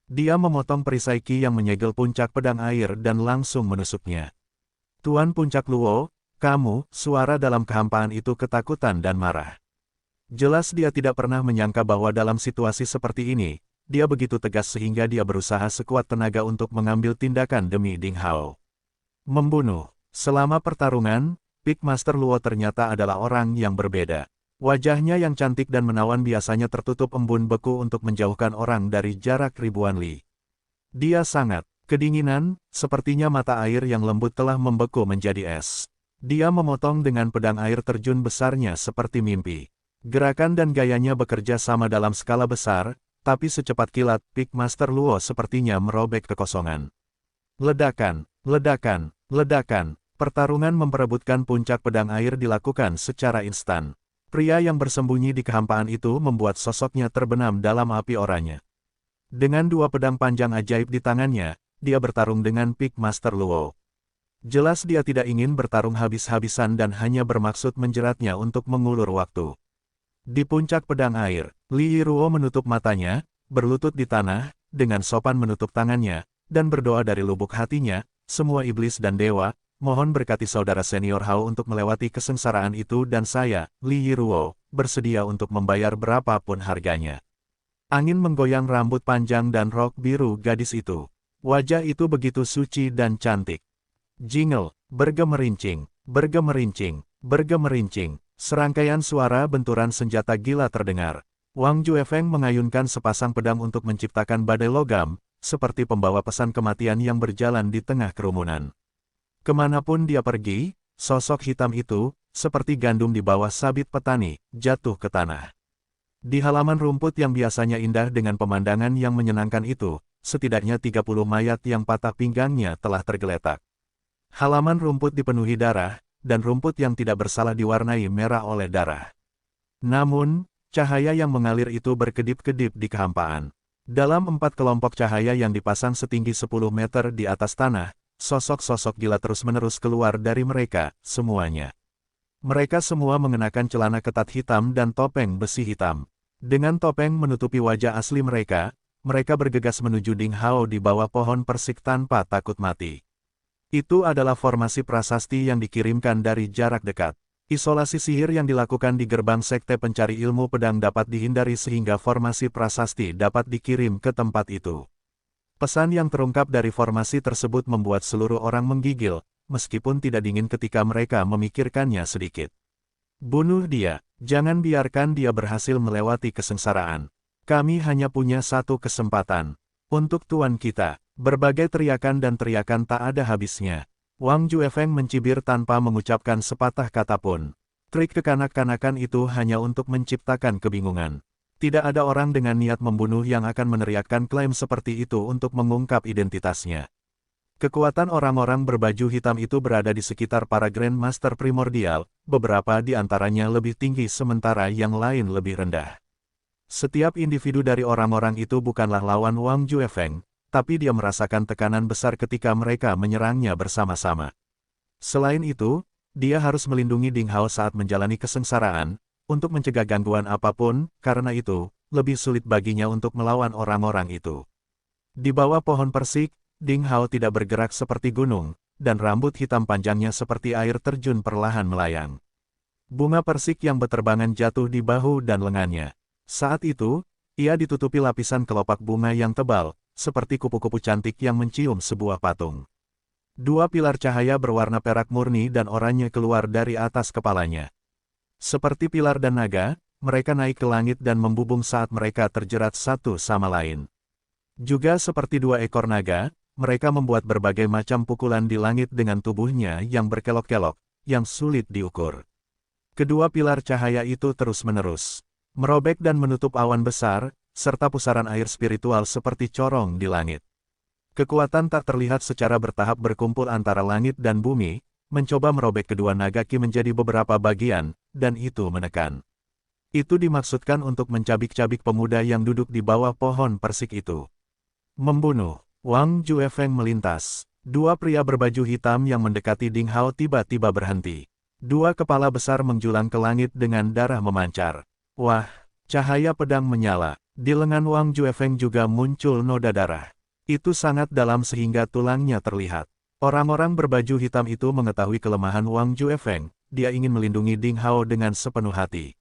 Dia memotong perisai Qi yang menyegel puncak pedang air dan langsung menusuknya. "Tuan Puncak Luo, Kamu, suara dalam kehampaan itu ketakutan dan marah. Jelas dia tidak pernah menyangka bahwa dalam situasi seperti ini, dia begitu tegas sehingga dia berusaha sekuat tenaga untuk mengambil tindakan demi Ding Hao. Membunuh. Selama pertarungan, Pig Master Luo ternyata adalah orang yang berbeda. Wajahnya yang cantik dan menawan biasanya tertutup embun beku untuk menjauhkan orang dari jarak ribuan li. Dia sangat kedinginan, sepertinya mata air yang lembut telah membeku menjadi es. Dia memotong dengan pedang air terjun besarnya seperti mimpi. Gerakan dan gayanya bekerja sama dalam skala besar, tapi secepat kilat, Pig Master Luo sepertinya merobek kekosongan. Ledakan, ledakan, ledakan. Pertarungan memperebutkan puncak pedang air dilakukan secara instan. Pria yang bersembunyi di kehampaan itu membuat sosoknya terbenam dalam api oranye. Dengan dua pedang panjang ajaib di tangannya, dia bertarung dengan Pig Master Luo. Jelas dia tidak ingin bertarung habis-habisan dan hanya bermaksud menjeratnya untuk mengulur waktu. Di puncak pedang air, Li Yiruo menutup matanya, berlutut di tanah, dengan sopan menutup tangannya, dan berdoa dari lubuk hatinya, semua iblis dan dewa, mohon berkati saudara senior Hao untuk melewati kesengsaraan itu dan saya, Li Yiruo, bersedia untuk membayar berapapun harganya. Angin menggoyang rambut panjang dan rok biru gadis itu. Wajah itu begitu suci dan cantik. Jingle, bergemerincing, bergemerincing, bergemerincing. Serangkaian suara benturan senjata gila terdengar. Wang Juefeng mengayunkan sepasang pedang untuk menciptakan badai logam, seperti pembawa pesan kematian yang berjalan di tengah kerumunan. Kemanapun dia pergi, sosok hitam itu, seperti gandum di bawah sabit petani, jatuh ke tanah. Di halaman rumput yang biasanya indah dengan pemandangan yang menyenangkan itu, setidaknya 30 mayat yang patah pinggangnya telah tergeletak. Halaman rumput dipenuhi darah, dan rumput yang tidak bersalah diwarnai merah oleh darah. Namun, cahaya yang mengalir itu berkedip-kedip di kehampaan. Dalam 4 kelompok cahaya yang dipasang setinggi 10 meter di atas tanah, sosok-sosok gila terus-menerus keluar dari mereka, semuanya. Mereka semua mengenakan celana ketat hitam dan topeng besi hitam. Dengan topeng menutupi wajah asli mereka, mereka bergegas menuju Ding Hao di bawah pohon persik tanpa takut mati. Itu adalah formasi prasasti yang dikirimkan dari jarak dekat. Isolasi sihir yang dilakukan di gerbang sekte pencari ilmu pedang dapat dihindari sehingga formasi prasasti dapat dikirim ke tempat itu. Pesan yang terungkap dari formasi tersebut membuat seluruh orang menggigil, meskipun tidak dingin ketika mereka memikirkannya sedikit. Bunuh dia, jangan biarkan dia berhasil melewati kesengsaraan. Kami hanya punya satu kesempatan. Untuk tuan kita. Berbagai teriakan dan teriakan tak ada habisnya. Wang Juefeng mencibir tanpa mengucapkan sepatah kata pun. Trik kekanak-kanakan itu hanya untuk menciptakan kebingungan. Tidak ada orang dengan niat membunuh yang akan meneriakkan klaim seperti itu untuk mengungkap identitasnya. Kekuatan orang-orang berbaju hitam itu berada di sekitar para Grand Master primordial, beberapa di antaranya lebih tinggi sementara yang lain lebih rendah. Setiap individu dari orang-orang itu bukanlah lawan Wang Juefeng, tapi dia merasakan tekanan besar ketika mereka menyerangnya bersama-sama. Selain itu, dia harus melindungi Ding Hao saat menjalani kesengsaraan, untuk mencegah gangguan apapun, karena itu, lebih sulit baginya untuk melawan orang-orang itu. Di bawah pohon persik, Ding Hao tidak bergerak seperti gunung, dan rambut hitam panjangnya seperti air terjun perlahan melayang. Bunga persik yang beterbangan jatuh di bahu dan lengannya. Saat itu, ia ditutupi lapisan kelopak bunga yang tebal, seperti kupu-kupu cantik yang mencium sebuah patung. Dua pilar cahaya berwarna perak murni dan oranye keluar dari atas kepalanya. Seperti pilar dan naga, mereka naik ke langit dan membubung saat mereka terjerat satu sama lain. Juga seperti dua ekor naga, mereka membuat berbagai macam pukulan di langit dengan tubuhnya yang berkelok-kelok, yang sulit diukur. Kedua pilar cahaya itu terus-menerus merobek dan menutup awan besar, serta pusaran air spiritual seperti corong di langit. Kekuatan tak terlihat secara bertahap berkumpul antara langit dan bumi, mencoba merobek kedua nagaki menjadi beberapa bagian, dan itu menekan. Itu dimaksudkan untuk mencabik-cabik pemuda yang duduk di bawah pohon persik itu. Membunuh. Wang Juefeng melintas. Dua pria berbaju hitam yang mendekati Ding Hao tiba-tiba berhenti. Dua kepala besar menjulang ke langit dengan darah memancar. Wah, cahaya pedang menyala. Di lengan Wang Juefeng juga muncul noda darah. Itu sangat dalam sehingga tulangnya terlihat. Orang-orang berbaju hitam itu mengetahui kelemahan Wang Juefeng, dia ingin melindungi Ding Hao dengan sepenuh hati.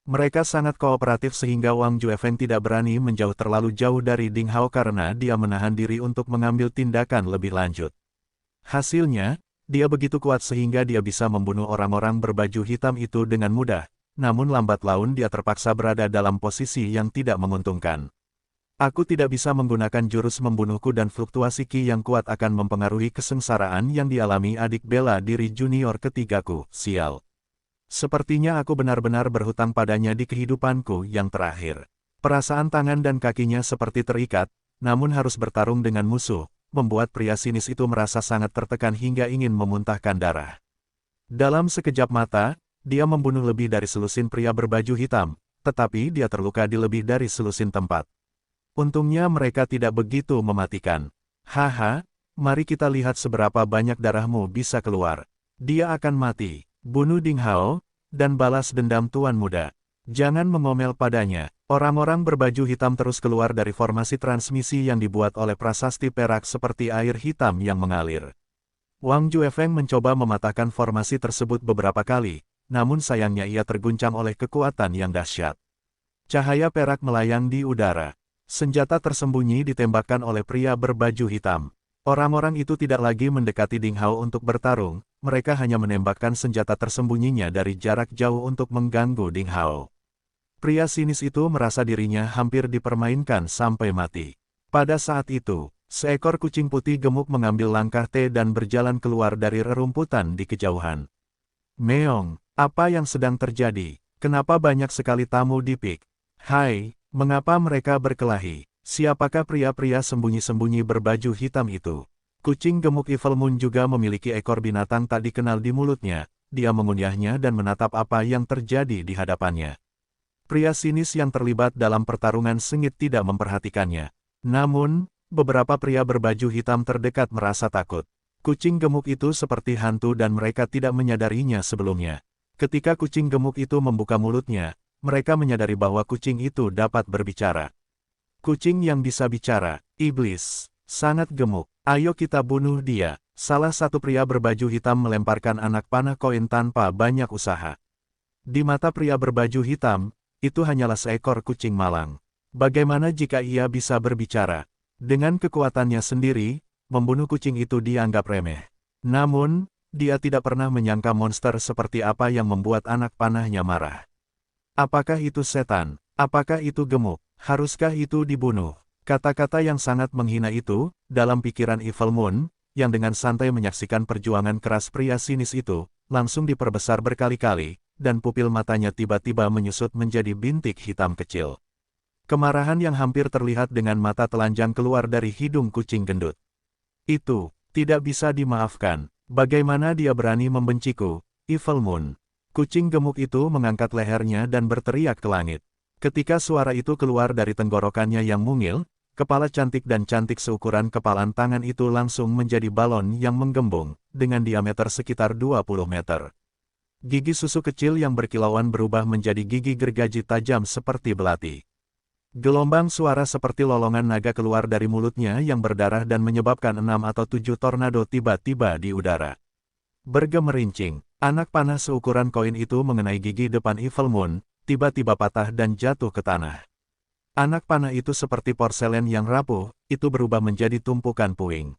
Mereka sangat kooperatif sehingga Wang Juefeng tidak berani menjauh terlalu jauh dari Ding Hao karena dia menahan diri untuk mengambil tindakan lebih lanjut. Hasilnya, dia begitu kuat sehingga dia bisa membunuh orang-orang berbaju hitam itu dengan mudah, namun lambat laun dia terpaksa berada dalam posisi yang tidak menguntungkan. Aku tidak bisa menggunakan jurus membunuhku dan fluktuasi ki yang kuat akan mempengaruhi kesengsaraan yang dialami adik bela diri junior ketigaku, sial. Sepertinya aku benar-benar berhutang padanya di kehidupanku yang terakhir. Perasaan tangan dan kakinya seperti terikat, namun harus bertarung dengan musuh, membuat pria sinis itu merasa sangat tertekan hingga ingin memuntahkan darah. Dalam sekejap mata, dia membunuh lebih dari selusin pria berbaju hitam, tetapi dia terluka di lebih dari selusin tempat. Untungnya mereka tidak begitu mematikan. Haha, mari kita lihat seberapa banyak darahmu bisa keluar. Dia akan mati. Bunuh Ding Hao, dan balas dendam Tuan Muda. Jangan mengomel padanya. Orang-orang berbaju hitam terus keluar dari formasi transmisi yang dibuat oleh prasasti perak seperti air hitam yang mengalir. Wang Juefeng mencoba mematahkan formasi tersebut beberapa kali, namun sayangnya ia terguncang oleh kekuatan yang dahsyat. Cahaya perak melayang di udara. Senjata tersembunyi ditembakkan oleh pria berbaju hitam. Orang-orang itu tidak lagi mendekati Ding Hao untuk bertarung, mereka hanya menembakkan senjata tersembunyinya dari jarak jauh untuk mengganggu Ding Hao. Pria sinis itu merasa dirinya hampir dipermainkan sampai mati. Pada saat itu, seekor kucing putih gemuk mengambil langkah dan berjalan keluar dari rerumputan di kejauhan. Meong, apa yang sedang terjadi? Kenapa banyak sekali tamu di Pik? Hai, mengapa mereka berkelahi? Siapakah pria-pria sembunyi-sembunyi berbaju hitam itu? Kucing gemuk Evil Moon juga memiliki ekor binatang tak dikenal di mulutnya. Dia mengunyahnya dan menatap apa yang terjadi di hadapannya. Pria sinis yang terlibat dalam pertarungan sengit tidak memperhatikannya. Namun, beberapa pria berbaju hitam terdekat merasa takut. Kucing gemuk itu seperti hantu dan mereka tidak menyadarinya sebelumnya. Ketika kucing gemuk itu membuka mulutnya, mereka menyadari bahwa kucing itu dapat berbicara. Kucing yang bisa bicara, iblis, sangat gemuk. Ayo kita bunuh dia. Salah satu pria berbaju hitam melemparkan anak panah koin tanpa banyak usaha. Di mata pria berbaju hitam, itu hanyalah seekor kucing malang. Bagaimana jika ia bisa berbicara? Dengan kekuatannya sendiri, membunuh kucing itu dianggap remeh. Namun, dia tidak pernah menyangka monster seperti apa yang membuat anak panahnya marah. Apakah itu setan? Apakah itu gemuk? Haruskah itu dibunuh? Kata-kata yang sangat menghina itu, dalam pikiran Evil Moon, yang dengan santai menyaksikan perjuangan keras pria sinis itu, langsung diperbesar berkali-kali, dan pupil matanya tiba-tiba menyusut menjadi bintik hitam kecil. Kemarahan yang hampir terlihat dengan mata telanjang keluar dari hidung kucing gendut. Itu, tidak bisa dimaafkan. Bagaimana dia berani membenciku, Evil Moon? Kucing gemuk itu mengangkat lehernya dan berteriak ke langit. Ketika suara itu keluar dari tenggorokannya yang mungil, kepala cantik dan cantik seukuran kepalan tangan itu langsung menjadi balon yang menggembung, dengan diameter sekitar 20 meter. Gigi susu kecil yang berkilauan berubah menjadi gigi gergaji tajam seperti belati. Gelombang suara seperti lolongan naga keluar dari mulutnya yang berdarah dan menyebabkan 6 atau 7 tornado tiba-tiba di udara. Bergemerincing, anak panah seukuran koin itu mengenai gigi depan Evil Moon, tiba-tiba patah dan jatuh ke tanah. Anak panah itu seperti porselen yang rapuh, itu berubah menjadi tumpukan puing.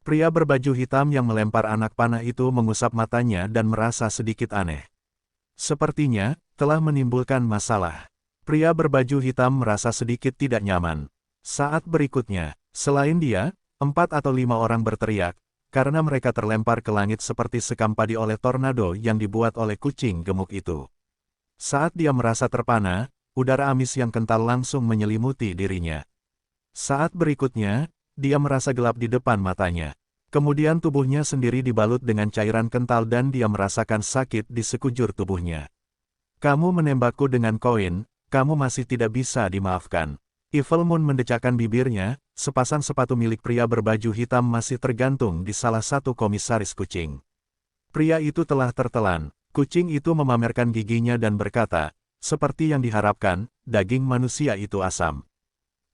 Pria berbaju hitam yang melempar anak panah itu mengusap matanya dan merasa sedikit aneh. Sepertinya, telah menimbulkan masalah. Pria berbaju hitam merasa sedikit tidak nyaman. Saat berikutnya, selain dia, 4 atau 5 orang berteriak, karena mereka terlempar ke langit seperti sekam padi oleh tornado yang dibuat oleh kucing gemuk itu. Saat dia merasa terpana, udara amis yang kental langsung menyelimuti dirinya. Saat berikutnya, dia merasa gelap di depan matanya. Kemudian tubuhnya sendiri dibalut dengan cairan kental dan dia merasakan sakit di sekujur tubuhnya. Kamu menembakku dengan koin, kamu masih tidak bisa dimaafkan. Evil Moon mendecakkan bibirnya, sepasang sepatu milik pria berbaju hitam masih tergantung di salah satu komisaris kucing. Pria itu telah tertelan, kucing itu memamerkan giginya dan berkata, seperti yang diharapkan, daging manusia itu asam.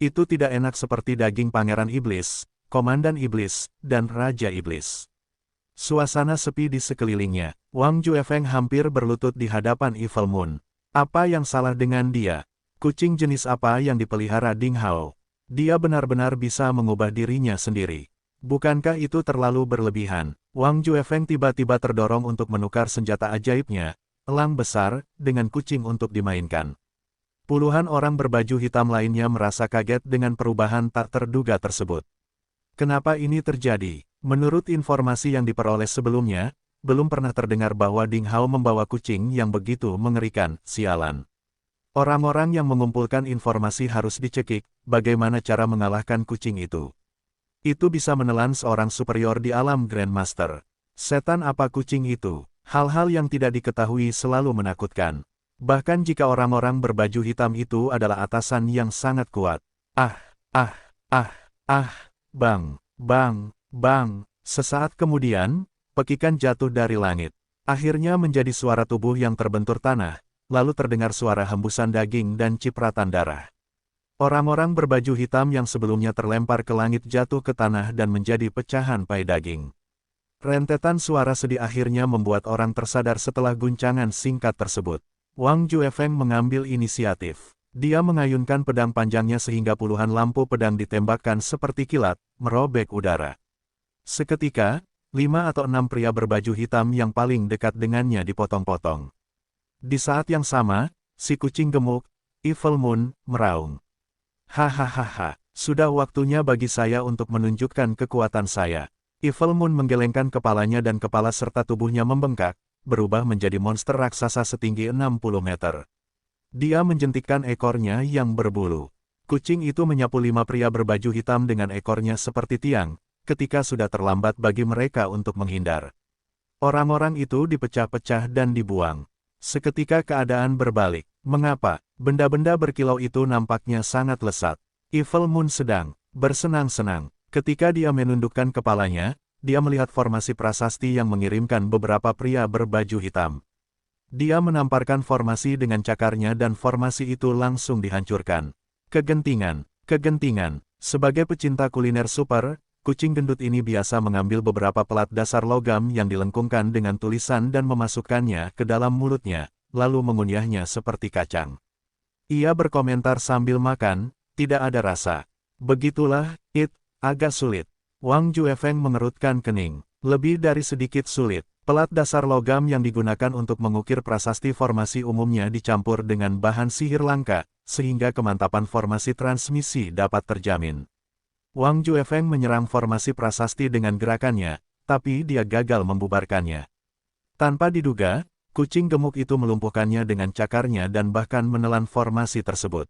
Itu tidak enak seperti daging pangeran iblis, Komandan Iblis, dan Raja Iblis. Suasana sepi di sekelilingnya. Wang Juefeng hampir berlutut di hadapan Evil Moon. Apa yang salah dengan dia? Kucing jenis apa yang dipelihara Ding Hao? Dia benar-benar bisa mengubah dirinya sendiri. Bukankah itu terlalu berlebihan? Wang Juefeng tiba-tiba terdorong untuk menukar senjata ajaibnya, elang besar, dengan kucing untuk dimainkan. Puluhan orang berbaju hitam lainnya merasa kaget dengan perubahan tak terduga tersebut. Kenapa ini terjadi? Menurut informasi yang diperoleh sebelumnya, belum pernah terdengar bahwa Ding Hao membawa kucing yang begitu mengerikan, sialan. Orang-orang yang mengumpulkan informasi harus dicekik, bagaimana cara mengalahkan kucing itu. Itu bisa menelan seorang superior di alam Grandmaster. Setan apa kucing itu? Hal-hal yang tidak diketahui selalu menakutkan. Bahkan jika orang-orang berbaju hitam itu adalah atasan yang sangat kuat. Bang, bang, bang. Sesaat kemudian, pekikan jatuh dari langit. Akhirnya menjadi suara tubuh yang terbentur tanah, lalu terdengar suara hembusan daging dan cipratan darah. Orang-orang berbaju hitam yang sebelumnya terlempar ke langit jatuh ke tanah dan menjadi pecahan pai daging. Rentetan suara sedih akhirnya membuat orang tersadar setelah guncangan singkat tersebut. Wang Juefeng mengambil inisiatif. Dia mengayunkan pedang panjangnya sehingga puluhan lampu pedang ditembakkan seperti kilat, merobek udara. Seketika, 5 atau 6 pria berbaju hitam yang paling dekat dengannya dipotong-potong. Di saat yang sama, si kucing gemuk, Evil Moon, meraung. Hahaha, sudah waktunya bagi saya untuk menunjukkan kekuatan saya. Evil Moon menggelengkan kepalanya dan kepala serta tubuhnya membengkak, berubah menjadi monster raksasa setinggi 60 meter. Dia menjentikkan ekornya yang berbulu. Kucing itu menyapu 5 pria berbaju hitam dengan ekornya seperti tiang, ketika sudah terlambat bagi mereka untuk menghindar. Orang-orang itu dipecah-pecah dan dibuang. Seketika keadaan berbalik. Mengapa? Benda-benda berkilau itu nampaknya sangat lesat. Evil Moon sedang bersenang-senang. Ketika dia menundukkan kepalanya, dia melihat formasi prasasti yang mengirimkan beberapa pria berbaju hitam. Dia menamparkan formasi dengan cakarnya dan formasi itu langsung dihancurkan. Kegentingan. Sebagai pecinta kuliner super, kucing gendut ini biasa mengambil beberapa pelat dasar logam yang dilengkungkan dengan tulisan dan memasukkannya ke dalam mulutnya, lalu mengunyahnya seperti kacang. Ia berkomentar sambil makan, tidak ada rasa. Begitulah, agak sulit. Wang Juefeng mengerutkan kening. Lebih dari sedikit sulit. Pelat dasar logam yang digunakan untuk mengukir prasasti formasi umumnya dicampur dengan bahan sihir langka, sehingga kemantapan formasi transmisi dapat terjamin. Wang Juefeng menyerang formasi prasasti dengan gerakannya, tapi dia gagal membubarkannya. Tanpa diduga, kucing gemuk itu melumpuhkannya dengan cakarnya dan bahkan menelan formasi tersebut.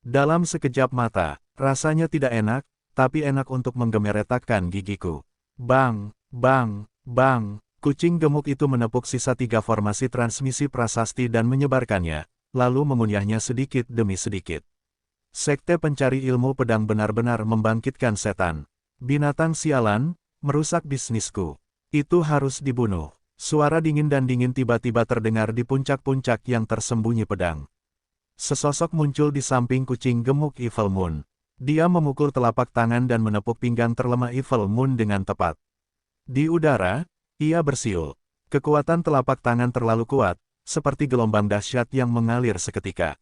Dalam sekejap mata, rasanya tidak enak, tapi enak untuk menggemeretakkan gigiku. Bang, bang, bang. Kucing gemuk itu menepuk sisa 3 formasi transmisi prasasti dan menyebarkannya, lalu mengunyahnya sedikit demi sedikit. Sekte pencari ilmu pedang benar-benar membangkitkan setan. Binatang sialan, merusak bisnisku. Itu harus dibunuh. Suara dingin dan dingin tiba-tiba terdengar di puncak-puncak yang tersembunyi pedang. Sesosok muncul di samping kucing gemuk Evil Moon. Dia memukul telapak tangan dan menepuk pinggang terlemah Evil Moon dengan tepat. Di udara, ia bersiul. Kekuatan telapak tangan terlalu kuat, seperti gelombang dahsyat yang mengalir seketika.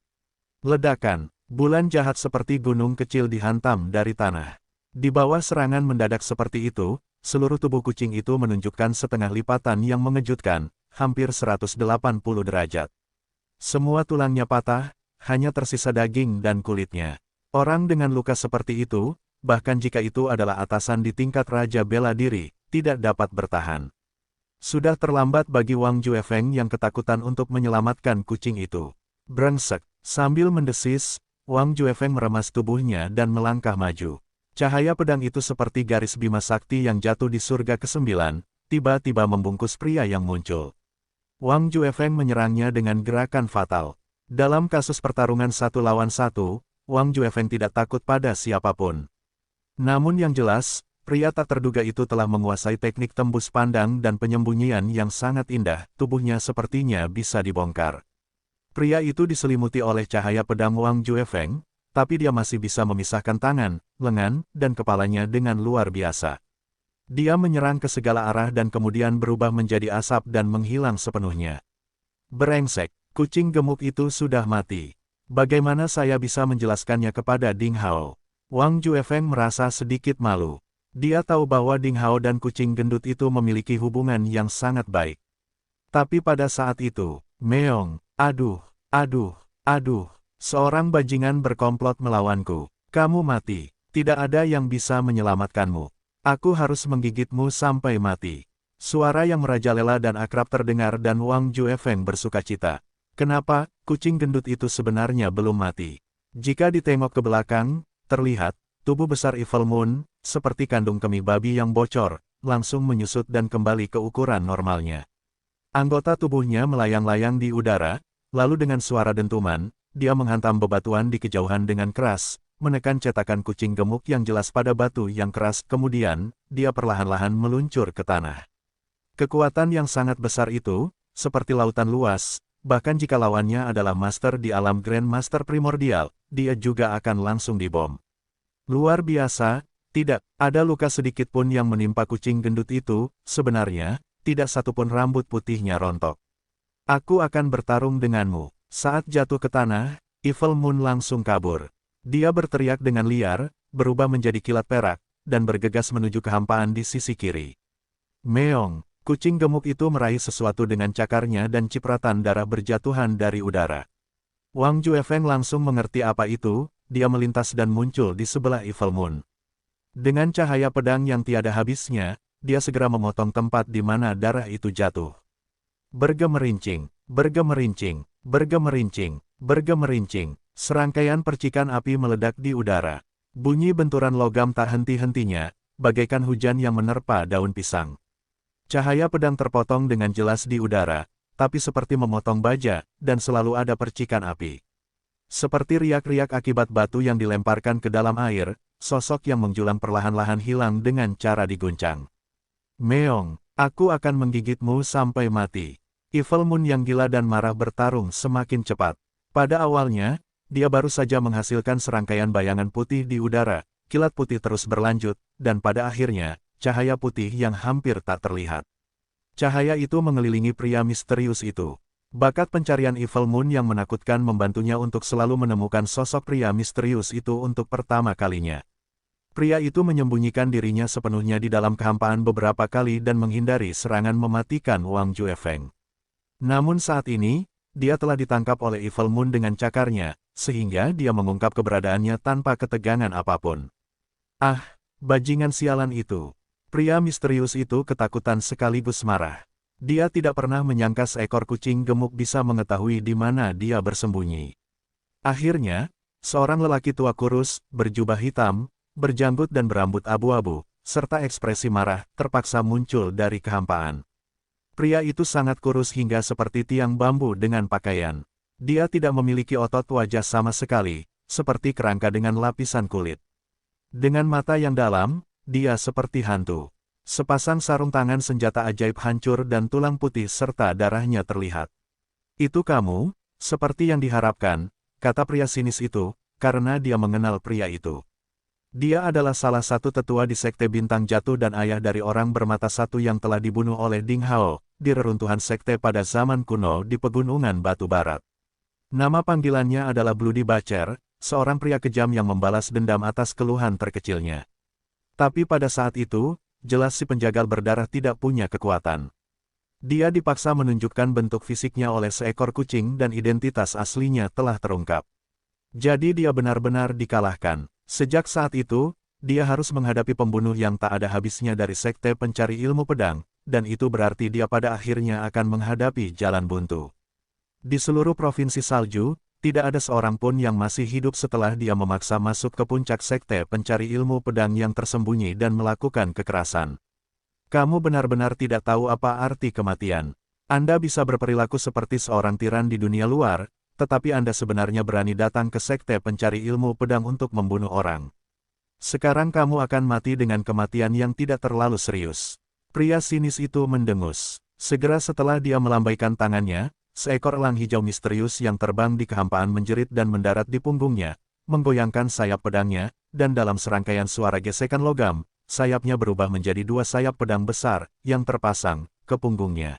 Ledakan, bulan jahat seperti gunung kecil dihantam dari tanah. Di bawah serangan mendadak seperti itu, seluruh tubuh kucing itu menunjukkan setengah lipatan yang mengejutkan, hampir 180 derajat. Semua tulangnya patah, hanya tersisa daging dan kulitnya. Orang dengan luka seperti itu, bahkan jika itu adalah atasan di tingkat raja bela diri, tidak dapat bertahan. Sudah terlambat bagi Wang Juefeng yang ketakutan untuk menyelamatkan kucing itu. Brengsek, sambil mendesis, Wang Juefeng meremas tubuhnya dan melangkah maju. Cahaya pedang itu seperti garis bima sakti yang jatuh di surga ke-9, tiba-tiba membungkus pria yang muncul. Wang Juefeng menyerangnya dengan gerakan fatal. Dalam kasus pertarungan 1 lawan 1, Wang Juefeng tidak takut pada siapapun. Namun yang jelas, pria tak terduga itu telah menguasai teknik tembus pandang dan penyembunyian yang sangat indah, tubuhnya sepertinya bisa dibongkar. Pria itu diselimuti oleh cahaya pedang Wang Juefeng, tapi dia masih bisa memisahkan tangan, lengan, dan kepalanya dengan luar biasa. Dia menyerang ke segala arah dan kemudian berubah menjadi asap dan menghilang sepenuhnya. Brengsek, kucing gemuk itu sudah mati. Bagaimana saya bisa menjelaskannya kepada Ding Hao? Wang Juefeng merasa sedikit malu. Dia tahu bahwa Ding Hao dan kucing gendut itu memiliki hubungan yang sangat baik. Tapi pada saat itu, Meong, aduh, seorang bajingan berkomplot melawanku. Kamu mati, tidak ada yang bisa menyelamatkanmu. Aku harus menggigitmu sampai mati. Suara yang merajalela dan akrab terdengar dan Wang Juefeng bersukacita. Kenapa, kucing gendut itu sebenarnya belum mati? Jika ditengok ke belakang, terlihat, tubuh besar Evil Moon, seperti kandung kemih babi yang bocor, langsung menyusut dan kembali ke ukuran normalnya. Anggota tubuhnya melayang-layang di udara, lalu dengan suara dentuman, dia menghantam bebatuan di kejauhan dengan keras, menekan cetakan kucing gemuk yang jelas pada batu yang keras, kemudian, dia perlahan-lahan meluncur ke tanah. Kekuatan yang sangat besar itu, seperti lautan luas, bahkan jika lawannya adalah master di alam Grand Master Primordial, dia juga akan langsung dibom. Luar biasa, tidak ada luka sedikit pun yang menimpa kucing gendut itu, sebenarnya, tidak satupun rambut putihnya rontok. Aku akan bertarung denganmu. Saat jatuh ke tanah, Evil Moon langsung kabur. Dia berteriak dengan liar, berubah menjadi kilat perak, dan bergegas menuju kehampaan di sisi kiri. Meong. Kucing gemuk itu meraih sesuatu dengan cakarnya dan cipratan darah berjatuhan dari udara. Wang Juefeng langsung mengerti apa itu, dia melintas dan muncul di sebelah Evil Moon. Dengan cahaya pedang yang tiada habisnya, dia segera memotong tempat di mana darah itu jatuh. Bergemerincing, bergemerincing, bergemerincing, bergemerincing, serangkaian percikan api meledak di udara. Bunyi benturan logam tak henti-hentinya, bagaikan hujan yang menerpa daun pisang. Cahaya pedang terpotong dengan jelas di udara, tapi seperti memotong baja, dan selalu ada percikan api. Seperti riak-riak akibat batu yang dilemparkan ke dalam air, sosok yang menjulang perlahan-lahan hilang dengan cara diguncang. Meong, aku akan menggigitmu sampai mati. Evil Moon yang gila dan marah bertarung semakin cepat. Pada awalnya, dia baru saja menghasilkan serangkaian bayangan putih di udara, kilat putih terus berlanjut, dan pada akhirnya, cahaya putih yang hampir tak terlihat. Cahaya itu mengelilingi pria misterius itu. Bakat pencarian Evil Moon yang menakutkan membantunya untuk selalu menemukan sosok pria misterius itu untuk pertama kalinya. Pria itu menyembunyikan dirinya sepenuhnya di dalam kehampaan beberapa kali dan menghindari serangan mematikan Wang Juefeng. Namun saat ini, dia telah ditangkap oleh Evil Moon dengan cakarnya, sehingga dia mengungkap keberadaannya tanpa ketegangan apapun. Ah, bajingan sialan itu. Pria misterius itu ketakutan sekaligus marah. Dia tidak pernah menyangka seekor kucing gemuk bisa mengetahui di mana dia bersembunyi. Akhirnya, seorang lelaki tua kurus, berjubah hitam, berjanggut dan berambut abu-abu, serta ekspresi marah, terpaksa muncul dari kehampaan. Pria itu sangat kurus hingga seperti tiang bambu dengan pakaian. Dia tidak memiliki otot wajah sama sekali, seperti kerangka dengan lapisan kulit. Dengan mata yang dalam, dia seperti hantu. Sepasang sarung tangan senjata ajaib hancur dan tulang putih serta darahnya terlihat. Itu kamu, seperti yang diharapkan, kata pria sinis itu, karena dia mengenal pria itu. Dia adalah salah satu tetua di Sekte Bintang Jatuh dan ayah dari orang bermata satu yang telah dibunuh oleh Ding Hao, di reruntuhan sekte pada zaman kuno di Pegunungan Batu Barat. Nama panggilannya adalah Bloody Butcher, seorang pria kejam yang membalas dendam atas keluhan terkecilnya. Tapi pada saat itu, jelas si penjagal berdarah tidak punya kekuatan. Dia dipaksa menunjukkan bentuk fisiknya oleh seekor kucing dan identitas aslinya telah terungkap. Jadi dia benar-benar dikalahkan. Sejak saat itu, dia harus menghadapi pembunuh yang tak ada habisnya dari Sekte Pencari Ilmu Pedang, dan itu berarti dia pada akhirnya akan menghadapi jalan buntu. Di seluruh provinsi salju, tidak ada seorang pun yang masih hidup setelah dia memaksa masuk ke puncak Sekte Pencari Ilmu Pedang yang tersembunyi dan melakukan kekerasan. Kamu benar-benar tidak tahu apa arti kematian. Anda bisa berperilaku seperti seorang tiran di dunia luar, tetapi Anda sebenarnya berani datang ke Sekte Pencari Ilmu Pedang untuk membunuh orang. Sekarang kamu akan mati dengan kematian yang tidak terlalu serius. Pria sinis itu mendengus. Segera setelah dia melambaikan tangannya, seekor elang hijau misterius yang terbang di kehampaan menjerit dan mendarat di punggungnya, menggoyangkan sayap pedangnya, dan dalam serangkaian suara gesekan logam, sayapnya berubah menjadi dua sayap pedang besar, yang terpasang ke punggungnya.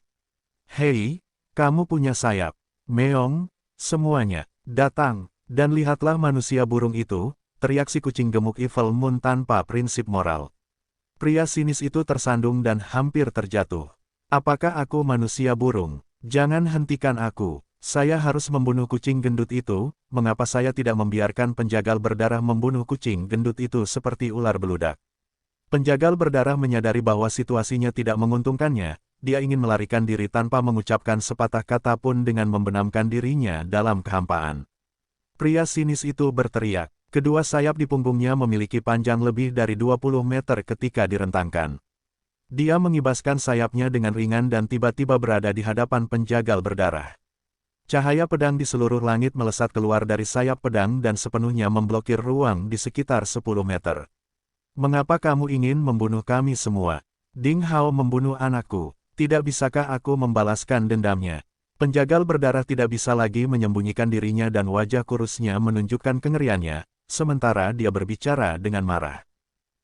Hei, kamu punya sayap. Meong, semuanya, datang, dan lihatlah manusia burung itu, teriak si kucing gemuk Evil Moon tanpa prinsip moral. Pria sinis itu tersandung dan hampir terjatuh. Apakah aku manusia burung? Jangan hentikan aku. Saya harus membunuh kucing gendut itu. Mengapa saya tidak membiarkan penjagal berdarah membunuh kucing gendut itu seperti ular beludak? Penjagal berdarah menyadari bahwa situasinya tidak menguntungkannya. Dia ingin melarikan diri tanpa mengucapkan sepatah kata pun dengan membenamkan dirinya dalam kehampaan. Pria sinis itu berteriak. Kedua sayap di punggungnya memiliki panjang lebih dari 20 meter ketika direntangkan. Dia mengibaskan sayapnya dengan ringan dan tiba-tiba berada di hadapan penjagal berdarah. Cahaya pedang di seluruh langit melesat keluar dari sayap pedang dan sepenuhnya memblokir ruang di sekitar 10 meter. Mengapa kamu ingin membunuh kami semua? Ding Hao membunuh anakku. Tidak bisakah aku membalaskan dendamnya? Penjagal berdarah tidak bisa lagi menyembunyikan dirinya dan wajah kurusnya menunjukkan kengeriannya. Sementara dia berbicara dengan marah.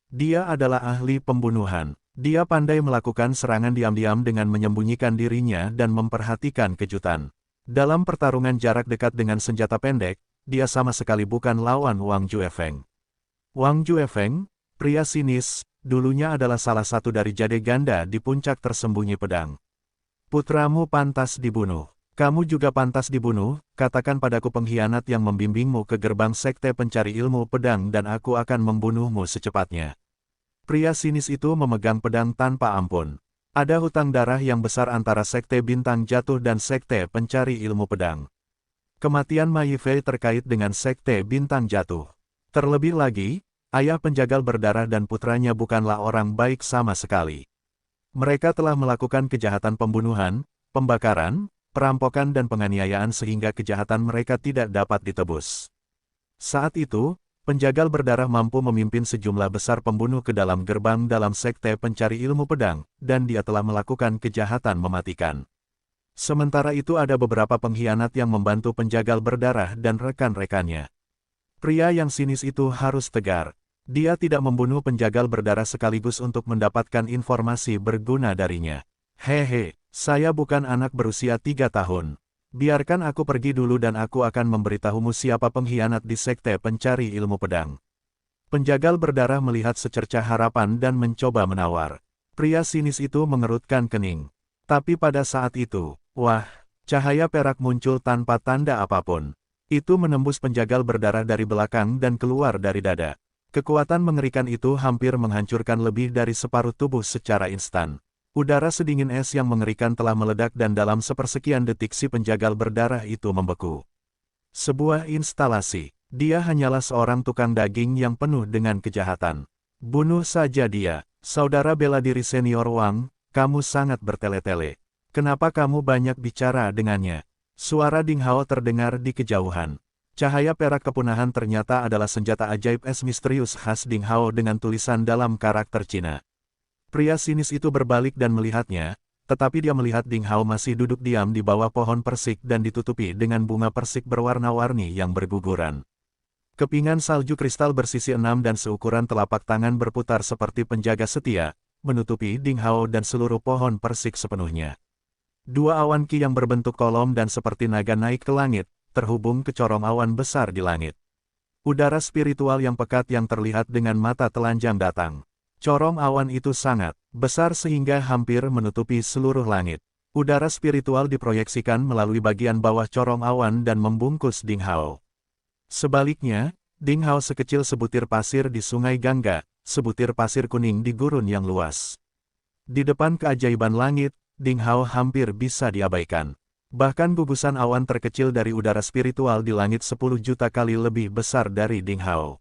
Dia adalah ahli pembunuhan. Dia pandai melakukan serangan diam-diam dengan menyembunyikan dirinya dan memperhatikan kejutan. Dalam pertarungan jarak dekat dengan senjata pendek, dia sama sekali bukan lawan Wang Juefeng. Wang Juefeng, pria sinis, dulunya adalah salah satu dari jade ganda di puncak tersembunyi pedang. Putramu pantas dibunuh. Kamu juga pantas dibunuh, katakan padaku pengkhianat yang membimbingmu ke gerbang sekte pencari ilmu pedang dan aku akan membunuhmu secepatnya. Pria sinis itu memegang pedang tanpa ampun. Ada hutang darah yang besar antara sekte bintang jatuh dan sekte pencari ilmu pedang. Kematian Ma Yifei terkait dengan sekte bintang jatuh. Terlebih lagi, ayah penjagal berdarah dan putranya bukanlah orang baik sama sekali. Mereka telah melakukan kejahatan pembunuhan, pembakaran, perampokan dan penganiayaan sehingga kejahatan mereka tidak dapat ditebus. Saat itu, penjagal berdarah mampu memimpin sejumlah besar pembunuh ke dalam gerbang dalam sekte pencari ilmu pedang, dan dia telah melakukan kejahatan mematikan. Sementara itu ada beberapa pengkhianat yang membantu penjagal berdarah dan rekan-rekannya. Pria yang sinis itu harus tegar. Dia tidak membunuh penjagal berdarah sekaligus untuk mendapatkan informasi berguna darinya. Hehe. Saya bukan anak berusia 3 tahun. Biarkan aku pergi dulu dan aku akan memberitahumu siapa pengkhianat di sekte pencari ilmu pedang. Penjagal berdarah melihat secercah harapan dan mencoba menawar. Pria sinis itu mengerutkan kening. Tapi pada saat itu, wah, cahaya perak muncul tanpa tanda apapun. Itu menembus penjagal berdarah dari belakang dan keluar dari dada. Kekuatan mengerikan itu hampir menghancurkan lebih dari separuh tubuh secara instan. Udara sedingin es yang mengerikan telah meledak dan dalam sepersekian detik si penjagal berdarah itu membeku. Sebuah instalasi. Dia hanyalah seorang tukang daging yang penuh dengan kejahatan. Bunuh saja dia. Saudara bela diri senior Wang, kamu sangat bertele-tele. Kenapa kamu banyak bicara dengannya? Suara Ding Hao terdengar di kejauhan. Cahaya perak kepunahan ternyata adalah senjata ajaib es misterius khas Ding Hao dengan tulisan dalam karakter Cina. Pria sinis itu berbalik dan melihatnya, tetapi dia melihat Ding Hao masih duduk diam di bawah pohon persik dan ditutupi dengan bunga persik berwarna-warni yang berguguran. Kepingan salju kristal bersisi 6 dan seukuran telapak tangan berputar seperti penjaga setia, menutupi Ding Hao dan seluruh pohon persik sepenuhnya. Dua awan ki yang berbentuk kolom dan seperti naga naik ke langit, terhubung ke corong awan besar di langit. Udara spiritual yang pekat yang terlihat dengan mata telanjang datang. Corong awan itu sangat besar sehingga hampir menutupi seluruh langit. Udara spiritual diproyeksikan melalui bagian bawah corong awan dan membungkus Ding Hao. Sebaliknya, Ding Hao sekecil sebutir pasir di sungai Gangga, sebutir pasir kuning di gurun yang luas. Di depan keajaiban langit, Ding Hao hampir bisa diabaikan. Bahkan gugusan awan terkecil dari udara spiritual di langit 10 juta kali lebih besar dari Ding Hao.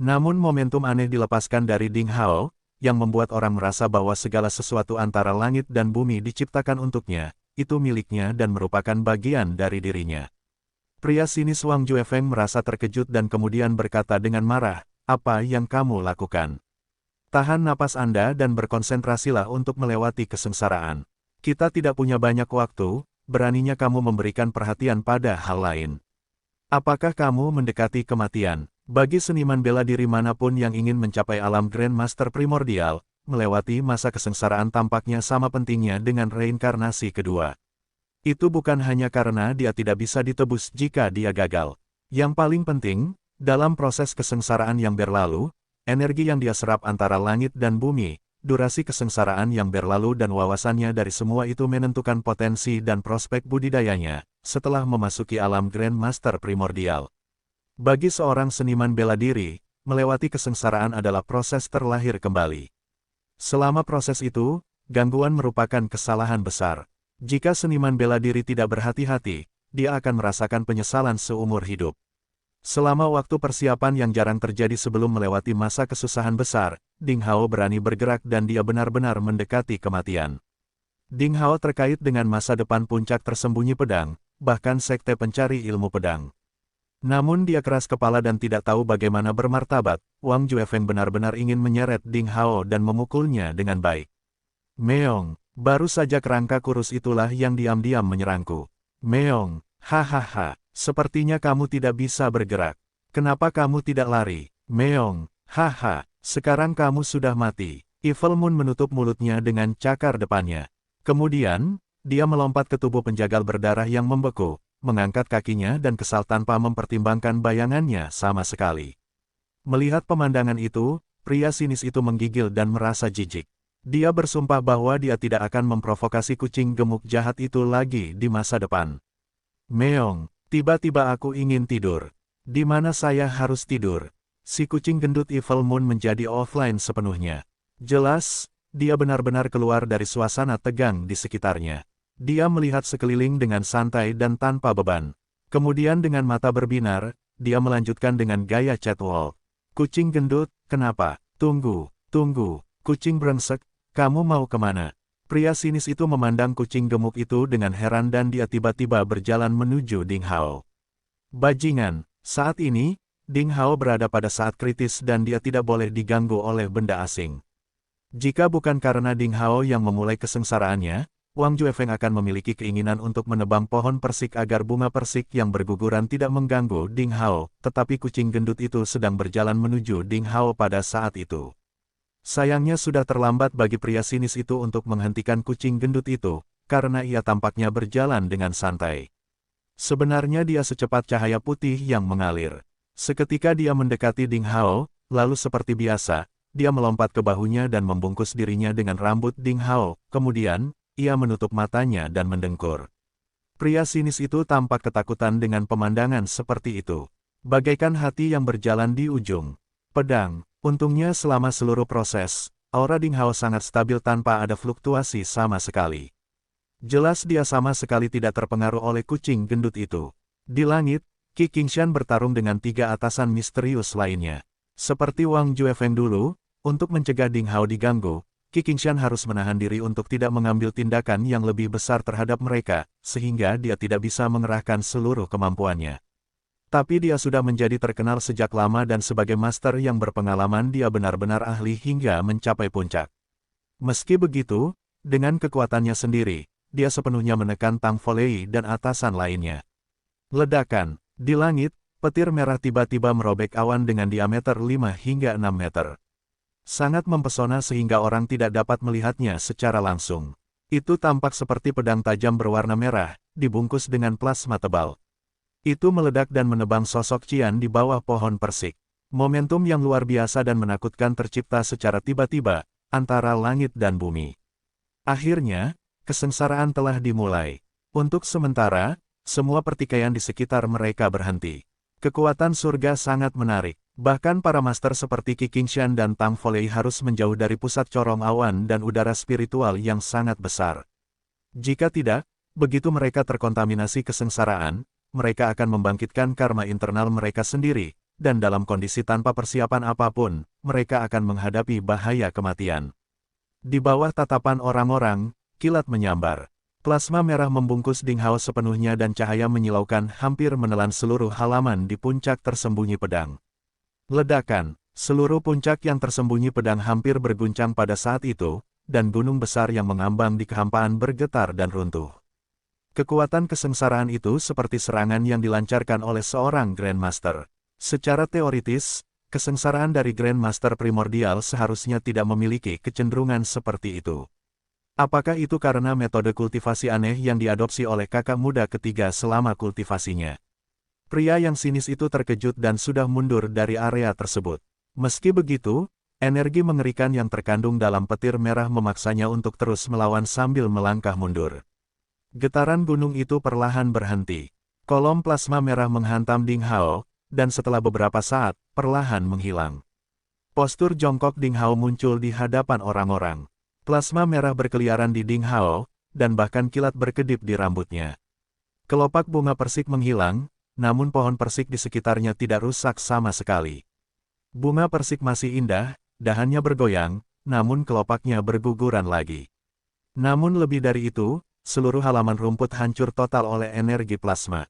Namun momentum aneh dilepaskan dari Ding Hao, yang membuat orang merasa bahwa segala sesuatu antara langit dan bumi diciptakan untuknya, itu miliknya dan merupakan bagian dari dirinya. Pria sinis Wang Juefeng merasa terkejut dan kemudian berkata dengan marah, "Apa yang kamu lakukan? Tahan napas Anda dan berkonsentrasilah untuk melewati kesengsaraan. Kita tidak punya banyak waktu, beraninya kamu memberikan perhatian pada hal lain. Apakah kamu mendekati kematian?" Bagi seniman bela diri manapun yang ingin mencapai alam Grandmaster primordial, melewati masa kesengsaraan tampaknya sama pentingnya dengan reinkarnasi kedua. Itu bukan hanya karena dia tidak bisa ditebus jika dia gagal. Yang paling penting, dalam proses kesengsaraan yang berlalu, energi yang dia serap antara langit dan bumi, durasi kesengsaraan yang berlalu dan wawasannya dari semua itu menentukan potensi dan prospek budidayanya, setelah memasuki alam Grandmaster primordial. Bagi seorang seniman bela diri, melewati kesengsaraan adalah proses terlahir kembali. Selama proses itu, gangguan merupakan kesalahan besar. Jika seniman bela diri tidak berhati-hati, dia akan merasakan penyesalan seumur hidup. Selama waktu persiapan yang jarang terjadi sebelum melewati masa kesusahan besar, Ding Hao berani bergerak dan dia benar-benar mendekati kematian. Ding Hao terkait dengan masa depan puncak tersembunyi pedang, bahkan sekte pencari ilmu pedang. Namun dia keras kepala dan tidak tahu bagaimana bermartabat. Wang Juefeng benar-benar ingin menyeret Ding Hao dan memukulnya dengan baik. Meong, baru saja kerangka kurus itulah yang diam-diam menyerangku. Meong, hahaha, sepertinya kamu tidak bisa bergerak. Kenapa kamu tidak lari? Meong, haha, sekarang kamu sudah mati. Evil Moon menutup mulutnya dengan cakar depannya. Kemudian, dia melompat ke tubuh penjagal berdarah yang membeku, mengangkat kakinya dan kesal tanpa mempertimbangkan bayangannya sama sekali. Melihat pemandangan itu, pria sinis itu menggigil dan merasa jijik. Dia bersumpah bahwa dia tidak akan memprovokasi kucing gemuk jahat itu lagi di masa depan. Meong, tiba-tiba aku ingin tidur. Di mana saya harus tidur? Si kucing gendut Evil Moon menjadi offline sepenuhnya. Jelas, dia benar-benar keluar dari suasana tegang di sekitarnya. Dia melihat sekeliling dengan santai dan tanpa beban. Kemudian dengan mata berbinar, dia melanjutkan dengan gaya catwalk. Kucing gendut, kenapa? Tunggu, kucing brengsek, kamu mau kemana? Pria sinis itu memandang kucing gemuk itu dengan heran dan dia tiba-tiba berjalan menuju Ding Hao. Bajingan, saat ini, Ding Hao berada pada saat kritis dan dia tidak boleh diganggu oleh benda asing. Jika bukan karena Ding Hao yang memulai kesengsaraannya, Wang Juefeng akan memiliki keinginan untuk menebang pohon persik agar bunga persik yang berguguran tidak mengganggu Ding Hao, tetapi kucing gendut itu sedang berjalan menuju Ding Hao pada saat itu. Sayangnya sudah terlambat bagi pria sinis itu untuk menghentikan kucing gendut itu, karena ia tampaknya berjalan dengan santai. Sebenarnya dia secepat cahaya putih yang mengalir. Seketika dia mendekati Ding Hao, lalu seperti biasa, dia melompat ke bahunya dan membungkus dirinya dengan rambut Ding Hao, kemudian, ia menutup matanya dan mendengkur. Pria sinis itu tampak ketakutan dengan pemandangan seperti itu. Bagaikan hati yang berjalan di ujung pedang. Untungnya selama seluruh proses, aura Ding Hao sangat stabil tanpa ada fluktuasi sama sekali. Jelas dia sama sekali tidak terpengaruh oleh kucing gendut itu. Di langit, Qi Qingshan bertarung dengan 3 atasan misterius lainnya. Seperti Wang Juefeng dulu, untuk mencegah Ding Hao diganggu, Qi Qingshan harus menahan diri untuk tidak mengambil tindakan yang lebih besar terhadap mereka, sehingga dia tidak bisa mengerahkan seluruh kemampuannya. Tapi dia sudah menjadi terkenal sejak lama dan sebagai master yang berpengalaman dia benar-benar ahli hingga mencapai puncak. Meski begitu, dengan kekuatannya sendiri, dia sepenuhnya menekan Tang Folei dan atasan lainnya. Ledakan, di langit, petir merah tiba-tiba merobek awan dengan diameter 5 hingga 6 meter. Sangat mempesona sehingga orang tidak dapat melihatnya secara langsung. Itu tampak seperti pedang tajam berwarna merah, dibungkus dengan plasma tebal. Itu meledak dan menebang sosok Qian di bawah pohon persik. Momentum yang luar biasa dan menakutkan tercipta secara tiba-tiba, antara langit dan bumi. Akhirnya, kesengsaraan telah dimulai. Untuk sementara, semua pertikaian di sekitar mereka berhenti. Kekuatan surga sangat menarik. Bahkan para master seperti Qi Qingshan dan Tang Folei harus menjauh dari pusat corong awan dan udara spiritual yang sangat besar. Jika tidak, begitu mereka terkontaminasi kesengsaraan, mereka akan membangkitkan karma internal mereka sendiri, dan dalam kondisi tanpa persiapan apapun, mereka akan menghadapi bahaya kematian. Di bawah tatapan orang-orang, kilat menyambar. Plasma merah membungkus Ding Hao sepenuhnya dan cahaya menyilaukan hampir menelan seluruh halaman di puncak tersembunyi pedang. Ledakan, seluruh puncak yang tersembunyi pedang hampir berguncang pada saat itu, dan gunung besar yang mengambang di kehampaan bergetar dan runtuh. Kekuatan kesengsaraan itu seperti serangan yang dilancarkan oleh seorang Grandmaster. Secara teoritis, kesengsaraan dari Grandmaster Primordial seharusnya tidak memiliki kecenderungan seperti itu. Apakah itu karena metode kultivasi aneh yang diadopsi oleh kakak muda ketiga selama kultivasinya? Pria yang sinis itu terkejut dan sudah mundur dari area tersebut. Meski begitu, energi mengerikan yang terkandung dalam petir merah memaksanya untuk terus melawan sambil melangkah mundur. Getaran gunung itu perlahan berhenti. Kolom plasma merah menghantam Ding Hao, dan setelah beberapa saat, perlahan menghilang. Postur jongkok Ding Hao muncul di hadapan orang-orang. Plasma merah berkeliaran di Ding Hao, dan bahkan kilat berkedip di rambutnya. Kelopak bunga persik menghilang, namun pohon persik di sekitarnya tidak rusak sama sekali. Bunga persik masih indah, dahannya bergoyang, namun kelopaknya berguguran lagi. Namun lebih dari itu, seluruh halaman rumput hancur total oleh energi plasma.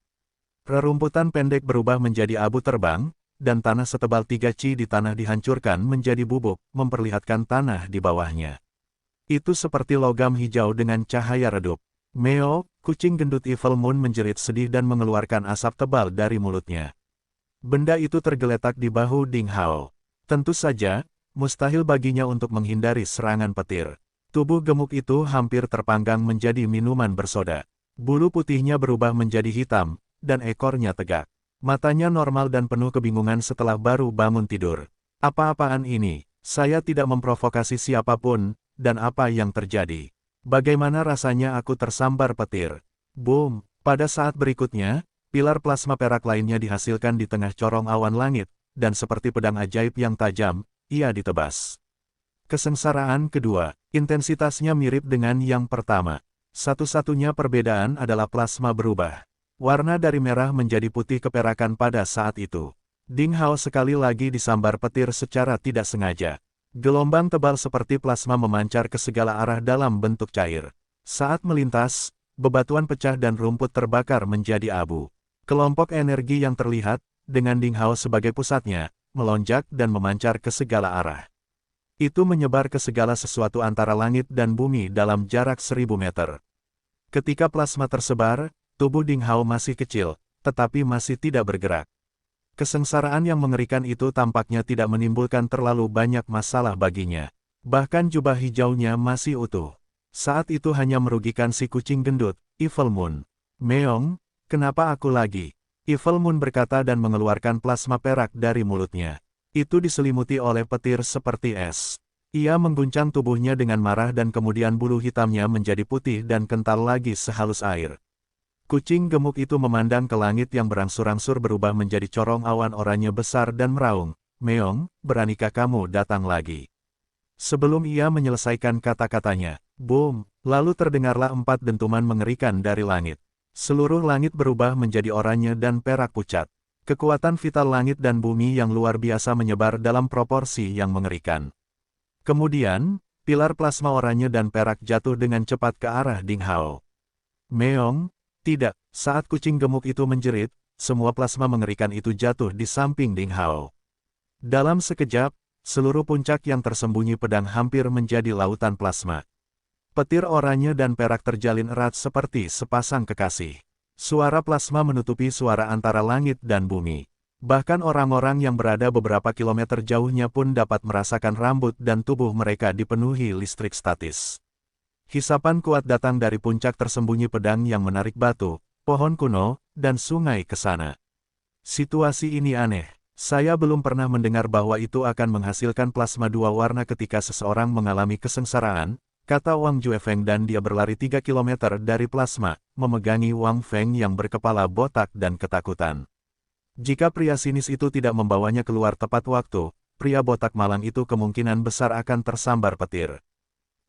Rerumputan pendek berubah menjadi abu terbang, dan tanah setebal 3 chi di tanah dihancurkan menjadi bubuk, memperlihatkan tanah di bawahnya. Itu seperti logam hijau dengan cahaya redup. Meo, kucing gendut Evil Moon menjerit sedih dan mengeluarkan asap tebal dari mulutnya. Benda itu tergeletak di bahu Ding Hao. Tentu saja, mustahil baginya untuk menghindari serangan petir. Tubuh gemuk itu hampir terpanggang menjadi minuman bersoda. Bulu putihnya berubah menjadi hitam, dan ekornya tegak. Matanya normal dan penuh kebingungan setelah baru bangun tidur. Apa-apaan ini? Saya tidak memprovokasi siapapun, dan apa yang terjadi? Bagaimana rasanya aku tersambar petir? Boom! Pada saat berikutnya, pilar plasma perak lainnya dihasilkan di tengah corong awan langit, dan seperti pedang ajaib yang tajam, ia ditebas. Kesengsaraan kedua, intensitasnya mirip dengan yang pertama. Satu-satunya perbedaan adalah plasma berubah. Warna dari merah menjadi putih keperakan pada saat itu. Ding Hao sekali lagi disambar petir secara tidak sengaja. Gelombang tebal seperti plasma memancar ke segala arah dalam bentuk cair. Saat melintas, bebatuan pecah dan rumput terbakar menjadi abu. Kelompok energi yang terlihat, dengan Ding Hao sebagai pusatnya, melonjak dan memancar ke segala arah. Itu menyebar ke segala sesuatu antara langit dan bumi dalam jarak 1000 meter. Ketika plasma tersebar, tubuh Ding Hao masih kecil, tetapi masih tidak bergerak. Kesengsaraan yang mengerikan itu tampaknya tidak menimbulkan terlalu banyak masalah baginya. Bahkan jubah hijaunya masih utuh. Saat itu hanya merugikan si kucing gendut, Evil Moon. Meong, kenapa aku lagi? Evil Moon berkata dan mengeluarkan plasma perak dari mulutnya. Itu diselimuti oleh petir seperti es. Ia mengguncang tubuhnya dengan marah dan kemudian bulu hitamnya menjadi putih dan kental lagi sehalus air. Kucing gemuk itu memandang ke langit yang berangsur-angsur berubah menjadi corong awan oranye besar dan meraung. Meong, beranikah kamu datang lagi? Sebelum ia menyelesaikan kata-katanya, boom, lalu terdengarlah 4 dentuman mengerikan dari langit. Seluruh langit berubah menjadi oranye dan perak pucat. Kekuatan vital langit dan bumi yang luar biasa menyebar dalam proporsi yang mengerikan. Kemudian, pilar plasma oranye dan perak jatuh dengan cepat ke arah Ding Hao. Meong, tidak, saat kucing gemuk itu menjerit, semua plasma mengerikan itu jatuh di samping Ding Hao. Dalam sekejap, seluruh puncak yang tersembunyi pedang hampir menjadi lautan plasma. Petir oranye dan perak terjalin erat seperti sepasang kekasih. Suara plasma menutupi suara antara langit dan bumi. Bahkan orang-orang yang berada beberapa kilometer jauhnya pun dapat merasakan rambut dan tubuh mereka dipenuhi listrik statis. Hisapan kuat datang dari puncak tersembunyi pedang yang menarik batu, pohon kuno, dan sungai ke sana. Situasi ini aneh. Saya belum pernah mendengar bahwa itu akan menghasilkan plasma 2 warna ketika seseorang mengalami kesengsaraan, kata Wang Juefeng dan dia berlari 3 km dari plasma, memegangi Wang Feng yang berkepala botak dan ketakutan. Jika pria sinis itu tidak membawanya keluar tepat waktu, pria botak malang itu kemungkinan besar akan tersambar petir.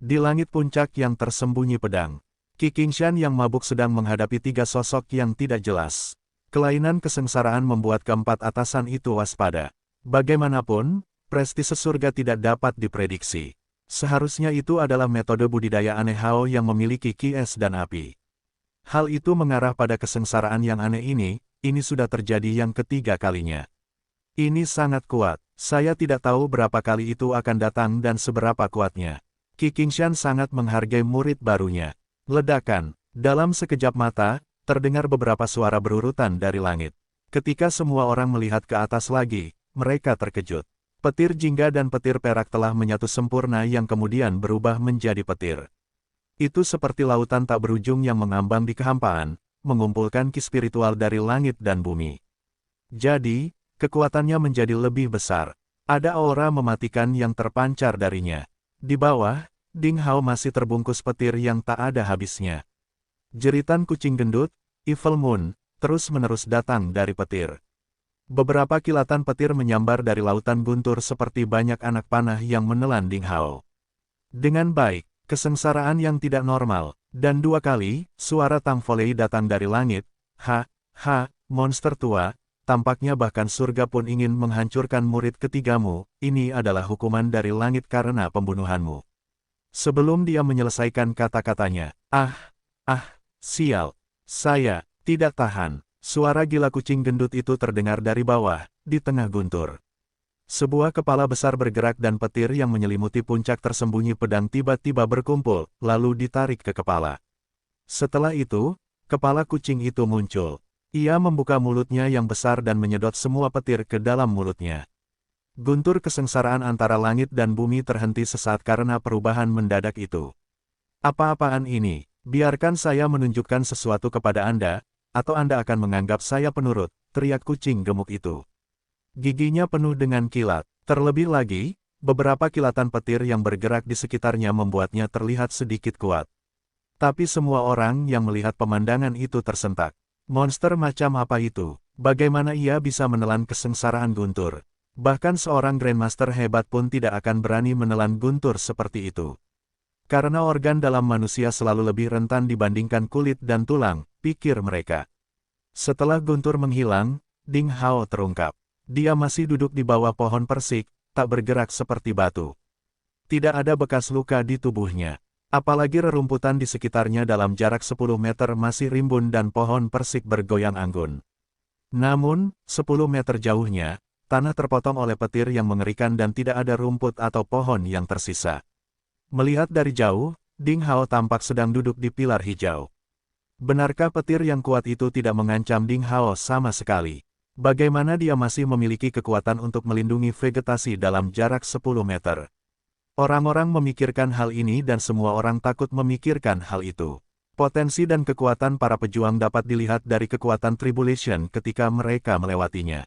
Di langit puncak yang tersembunyi pedang, Qi Qingshan yang mabuk sedang menghadapi 3 sosok yang tidak jelas. Kelainan kesengsaraan membuat keempat atasan itu waspada. Bagaimanapun, prestise surga tidak dapat diprediksi. Seharusnya itu adalah metode budidaya aneh Hao yang memiliki Qi es dan api. Hal itu mengarah pada kesengsaraan yang aneh ini sudah terjadi yang ketiga kalinya. Ini sangat kuat, saya tidak tahu berapa kali itu akan datang dan seberapa kuatnya. Qi Qingshan sangat menghargai murid barunya. Ledakan. Dalam sekejap mata, terdengar beberapa suara berurutan dari langit. Ketika semua orang melihat ke atas lagi, mereka terkejut. Petir jingga dan petir perak telah menyatu sempurna yang kemudian berubah menjadi petir. Itu seperti lautan tak berujung yang mengambang di kehampaan, mengumpulkan ki spiritual dari langit dan bumi. Jadi, kekuatannya menjadi lebih besar. Ada aura mematikan yang terpancar darinya. Di bawah, Ding Hao masih terbungkus petir yang tak ada habisnya. Jeritan kucing gendut, Evil Moon, terus-menerus datang dari petir. Beberapa kilatan petir menyambar dari lautan guntur seperti banyak anak panah yang menelan Ding Hao. Dengan baik, kesengsaraan yang tidak normal, dan 2 kali, suara Tang Folei datang dari langit. Ha, monster tua, tampaknya bahkan surga pun ingin menghancurkan murid ketigamu, ini adalah hukuman dari langit karena pembunuhanmu. Sebelum dia menyelesaikan kata-katanya, sial, saya tidak tahan. Suara gila kucing gendut itu terdengar dari bawah, di tengah guntur. Sebuah kepala besar bergerak dan petir yang menyelimuti puncak tersembunyi pedang tiba-tiba berkumpul, lalu ditarik ke kepala. Setelah itu, kepala kucing itu muncul. Ia membuka mulutnya yang besar dan menyedot semua petir ke dalam mulutnya. Guntur kesengsaraan antara langit dan bumi terhenti sesaat karena perubahan mendadak itu. Apa-apaan ini? Biarkan saya menunjukkan sesuatu kepada Anda, atau Anda akan menganggap saya penurut, teriak kucing gemuk itu. Giginya penuh dengan kilat. Terlebih lagi, beberapa kilatan petir yang bergerak di sekitarnya membuatnya terlihat sedikit kuat. Tapi semua orang yang melihat pemandangan itu tersentak. Monster macam apa itu? Bagaimana ia bisa menelan kesengsaraan guntur? Bahkan seorang Grandmaster hebat pun tidak akan berani menelan guntur seperti itu. Karena organ dalam manusia selalu lebih rentan dibandingkan kulit dan tulang, pikir mereka. Setelah guntur menghilang, Ding Hao terungkap. Dia masih duduk di bawah pohon persik, tak bergerak seperti batu. Tidak ada bekas luka di tubuhnya. Apalagi rerumputan di sekitarnya dalam jarak 10 meter masih rimbun dan pohon persik bergoyang anggun. Namun, 10 meter jauhnya, tanah terpotong oleh petir yang mengerikan dan tidak ada rumput atau pohon yang tersisa. Melihat dari jauh, Ding Hao tampak sedang duduk di pilar hijau. Benarkah petir yang kuat itu tidak mengancam Ding Hao sama sekali? Bagaimana dia masih memiliki kekuatan untuk melindungi vegetasi dalam jarak 10 meter? Orang-orang memikirkan hal ini dan semua orang takut memikirkan hal itu. Potensi dan kekuatan para pejuang dapat dilihat dari kekuatan Tribulation ketika mereka melewatinya.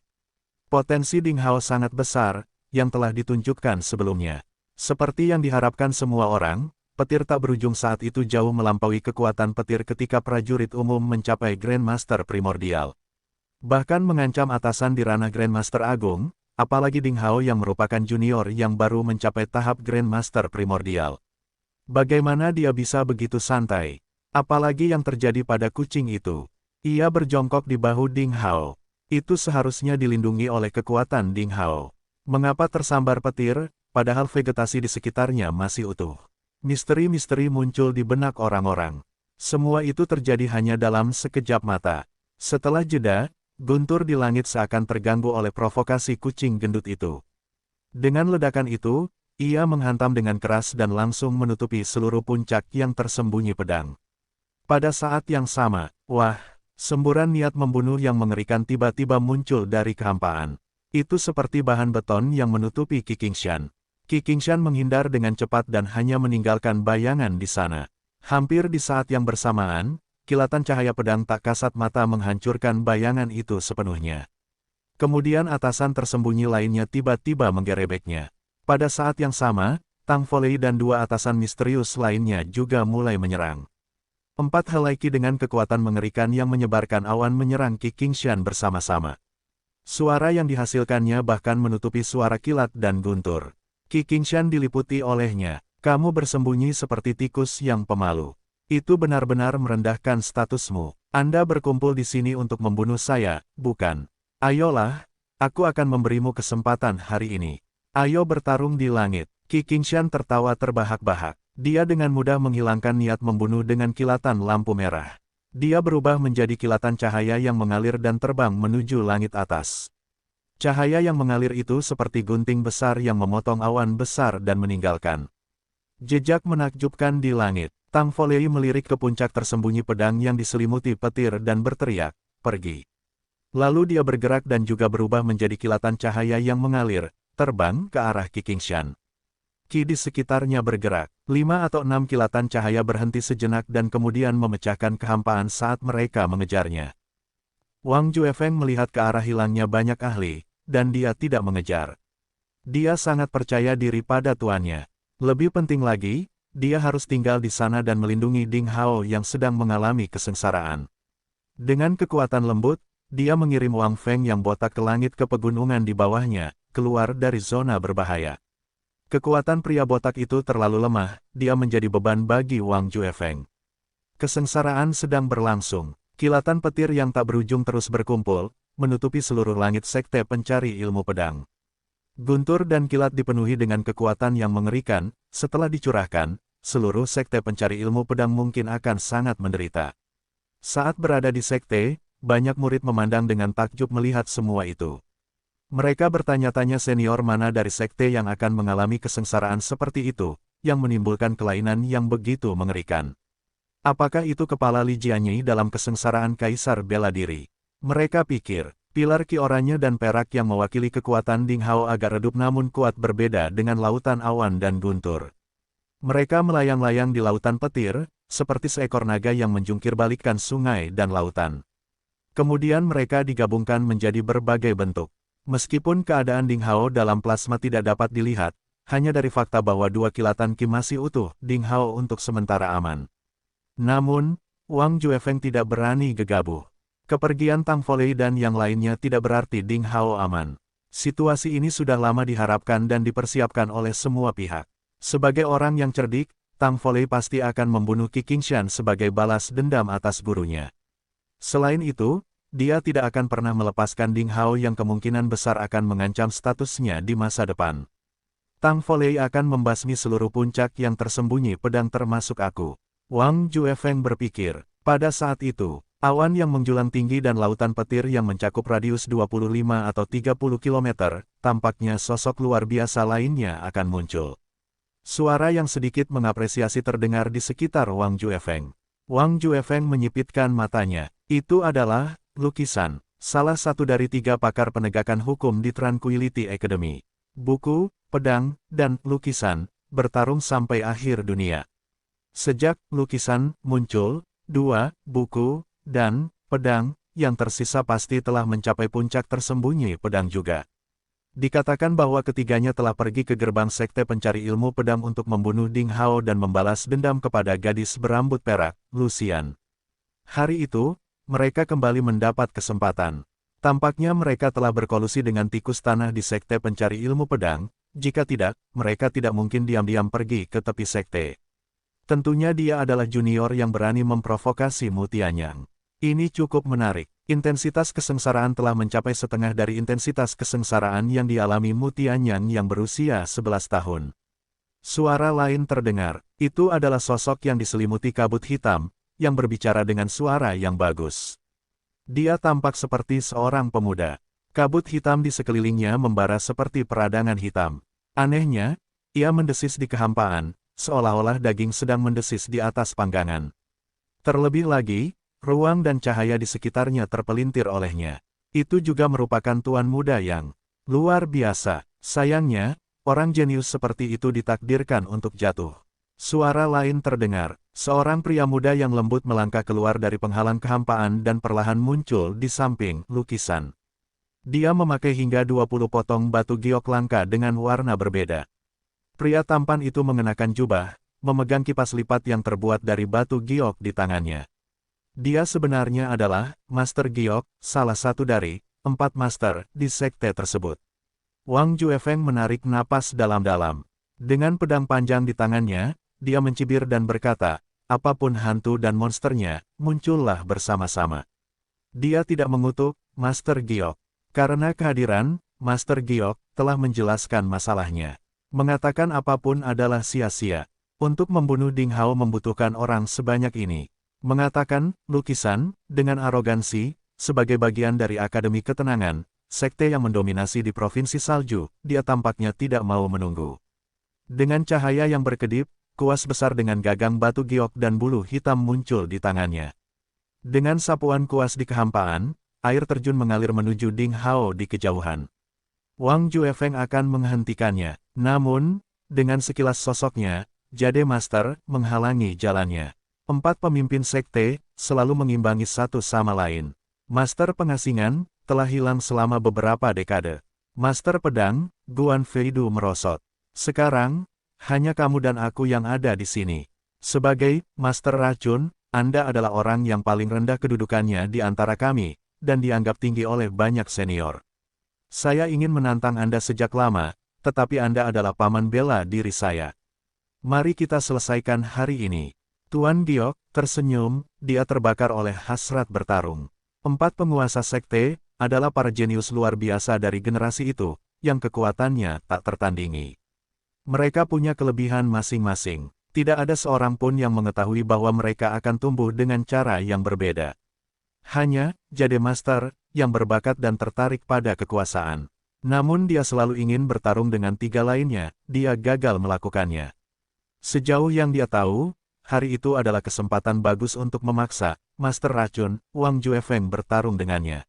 Potensi Ding Hao sangat besar, yang telah ditunjukkan sebelumnya. Seperti yang diharapkan semua orang, petir tak berujung saat itu jauh melampaui kekuatan petir ketika prajurit umum mencapai Grandmaster Primordial. Bahkan mengancam atasan di ranah Grandmaster Agung, apalagi Ding Hao yang merupakan junior yang baru mencapai tahap Grandmaster Primordial. Bagaimana dia bisa begitu santai? Apalagi yang terjadi pada kucing itu. Ia berjongkok di bahu Ding Hao. Itu seharusnya dilindungi oleh kekuatan Ding Hao. Mengapa tersambar petir, padahal vegetasi di sekitarnya masih utuh? Misteri-misteri muncul di benak orang-orang. Semua itu terjadi hanya dalam sekejap mata. Setelah jeda, guntur di langit seakan terganggu oleh provokasi kucing gendut itu. Dengan ledakan itu, ia menghantam dengan keras dan langsung menutupi seluruh puncak yang tersembunyi pedang. Pada saat yang sama, semburan niat membunuh yang mengerikan tiba-tiba muncul dari kehampaan. Itu seperti bahan beton yang menutupi Qi Qingshan. Qi Qingshan menghindar dengan cepat dan hanya meninggalkan bayangan di sana. Hampir di saat yang bersamaan, kilatan cahaya pedang tak kasat mata menghancurkan bayangan itu sepenuhnya. Kemudian atasan tersembunyi lainnya tiba-tiba menggerebeknya. Pada saat yang sama, Tang Folei dan 2 atasan misterius lainnya juga mulai menyerang. 4 helai Qi dengan kekuatan mengerikan yang menyebarkan awan menyerang Qi Qingshan bersama-sama. Suara yang dihasilkannya bahkan menutupi suara kilat dan guntur. Qi Qingshan diliputi olehnya. Kamu bersembunyi seperti tikus yang pemalu. Itu benar-benar merendahkan statusmu. Anda berkumpul di sini untuk membunuh saya, bukan? Ayolah, aku akan memberimu kesempatan hari ini. Ayo bertarung di langit. Qi Qingshan tertawa terbahak-bahak. Dia dengan mudah menghilangkan niat membunuh dengan kilatan lampu merah. Dia berubah menjadi kilatan cahaya yang mengalir dan terbang menuju langit atas. Cahaya yang mengalir itu seperti gunting besar yang memotong awan besar dan meninggalkan jejak menakjubkan di langit. Tang Folei melirik ke puncak tersembunyi pedang yang diselimuti petir dan berteriak, "Pergi!" Lalu dia bergerak dan juga berubah menjadi kilatan cahaya yang mengalir, terbang ke arah Qiqingshan. Ki di sekitarnya bergerak. 5 atau 6 kilatan cahaya berhenti sejenak dan kemudian memecahkan kehampaan saat mereka mengejarnya. Wang Juefeng melihat ke arah hilangnya banyak ahli, dan dia tidak mengejar. Dia sangat percaya diri pada tuannya. Lebih penting lagi, dia harus tinggal di sana dan melindungi Ding Hao yang sedang mengalami kesengsaraan. Dengan kekuatan lembut, dia mengirim Wang Feng yang botak ke langit ke pegunungan di bawahnya, keluar dari zona berbahaya. Kekuatan pria botak itu terlalu lemah, dia menjadi beban bagi Wang Juefeng. Kesengsaraan sedang berlangsung. Kilatan petir yang tak berujung terus berkumpul, menutupi seluruh langit sekte pencari ilmu pedang. Guntur dan kilat dipenuhi dengan kekuatan yang mengerikan, setelah dicurahkan, seluruh sekte pencari ilmu pedang mungkin akan sangat menderita. Saat berada di sekte, banyak murid memandang dengan takjub melihat semua itu. Mereka bertanya-tanya senior mana dari sekte yang akan mengalami kesengsaraan seperti itu, yang menimbulkan kelainan yang begitu mengerikan. Apakah itu kepala Li Jianyi dalam kesengsaraan kaisar bela diri? Mereka pikir. Pilar Ki oranye dan perak yang mewakili kekuatan Ding Hao agak redup namun kuat berbeda dengan lautan awan dan guntur. Mereka melayang-layang di lautan petir, seperti seekor naga yang menjungkir balikkan sungai dan lautan. Kemudian mereka digabungkan menjadi berbagai bentuk. Meskipun keadaan Ding Hao dalam plasma tidak dapat dilihat, hanya dari fakta bahwa 2 kilatan Ki masih utuh, Ding Hao untuk sementara aman. Namun, Wang Juefeng tidak berani gegabah. Kepergian Tang Folei dan yang lainnya tidak berarti Ding Hao aman. Situasi ini sudah lama diharapkan dan dipersiapkan oleh semua pihak. Sebagai orang yang cerdik, Tang Folei pasti akan membunuh Qiqingshan sebagai balas dendam atas gurunya. Selain itu, dia tidak akan pernah melepaskan Ding Hao yang kemungkinan besar akan mengancam statusnya di masa depan. Tang Folei akan membasmi seluruh puncak yang tersembunyi pedang termasuk aku. Wang Juefeng berpikir, pada saat itu, awan yang menjulang tinggi dan lautan petir yang mencakup radius 25 atau 30 km, tampaknya sosok luar biasa lainnya akan muncul. Suara yang sedikit mengapresiasi terdengar di sekitar Wang Juefeng. Wang Juefeng menyipitkan matanya. Itu adalah lukisan, salah satu dari 3 pakar penegakan hukum di Tranquility Academy. Buku, pedang, dan lukisan, bertarung sampai akhir dunia. Sejak lukisan muncul, 2 buku, dan pedang, yang tersisa pasti telah mencapai puncak tersembunyi pedang juga. Dikatakan bahwa ketiganya telah pergi ke gerbang sekte pencari ilmu pedang untuk membunuh Ding Hao dan membalas dendam kepada gadis berambut perak, Lucian. Hari itu, mereka kembali mendapat kesempatan. Tampaknya mereka telah berkolusi dengan tikus tanah di sekte pencari ilmu pedang, jika tidak, mereka tidak mungkin diam-diam pergi ke tepi sekte. Tentunya dia adalah junior yang berani memprovokasi Mu Tianyang. Ini cukup menarik. Intensitas kesengsaraan telah mencapai setengah dari intensitas kesengsaraan yang dialami Mu Tianyang yang berusia 11 tahun. Suara lain terdengar. Itu adalah sosok yang diselimuti kabut hitam, yang berbicara dengan suara yang bagus. Dia tampak seperti seorang pemuda. Kabut hitam di sekelilingnya membara seperti peradangan hitam. Anehnya, ia mendesis di kehampaan, seolah-olah daging sedang mendesis di atas panggangan. Terlebih lagi, ruang dan cahaya di sekitarnya terpelintir olehnya. Itu juga merupakan tuan muda yang luar biasa. Sayangnya, orang jenius seperti itu ditakdirkan untuk jatuh. Suara lain terdengar. Seorang pria muda yang lembut melangkah keluar dari penghalang kehampaan dan perlahan muncul di samping lukisan. Dia memakai hingga 20 potong batu giok langka dengan warna berbeda. Pria tampan itu mengenakan jubah, memegang kipas lipat yang terbuat dari batu giok di tangannya. Dia sebenarnya adalah Master Giok, salah satu dari 4 master di sekte tersebut. Wang Juefeng menarik napas dalam-dalam. Dengan pedang panjang di tangannya, dia mencibir dan berkata, apapun hantu dan monsternya, muncullah bersama-sama. Dia tidak mengutuk Master Giok. Karena kehadiran, Master Giok telah menjelaskan masalahnya. Mengatakan apapun adalah sia-sia. Untuk membunuh Ding Hao membutuhkan orang sebanyak ini. Mengatakan, lukisan, dengan arogansi, sebagai bagian dari Akademi Ketenangan, sekte yang mendominasi di Provinsi Salju, dia tampaknya tidak mau menunggu. Dengan cahaya yang berkedip, kuas besar dengan gagang batu giok dan bulu hitam muncul di tangannya. Dengan sapuan kuas di kehampaan, air terjun mengalir menuju Ding Hao di kejauhan. Wang Juefeng akan menghentikannya, namun, dengan sekilas sosoknya, Jade Master menghalangi jalannya. 4 pemimpin sekte selalu mengimbangi satu sama lain. Master pengasingan telah hilang selama beberapa dekade. Master pedang, Guan Feidu merosot. Sekarang, hanya kamu dan aku yang ada di sini. Sebagai Master Racun, Anda adalah orang yang paling rendah kedudukannya di antara kami, dan dianggap tinggi oleh banyak senior. Saya ingin menantang Anda sejak lama, tetapi Anda adalah paman bela diri saya. Mari kita selesaikan hari ini. Tuan Giok tersenyum, dia terbakar oleh hasrat bertarung. 4 penguasa sekte adalah para jenius luar biasa dari generasi itu, yang kekuatannya tak tertandingi. Mereka punya kelebihan masing-masing. Tidak ada seorang pun yang mengetahui bahwa mereka akan tumbuh dengan cara yang berbeda. Hanya Jade Master yang berbakat dan tertarik pada kekuasaan. Namun dia selalu ingin bertarung dengan 3 lainnya, dia gagal melakukannya. Sejauh yang dia tahu, hari itu adalah kesempatan bagus untuk memaksa Master Racun, Wang Juefeng bertarung dengannya.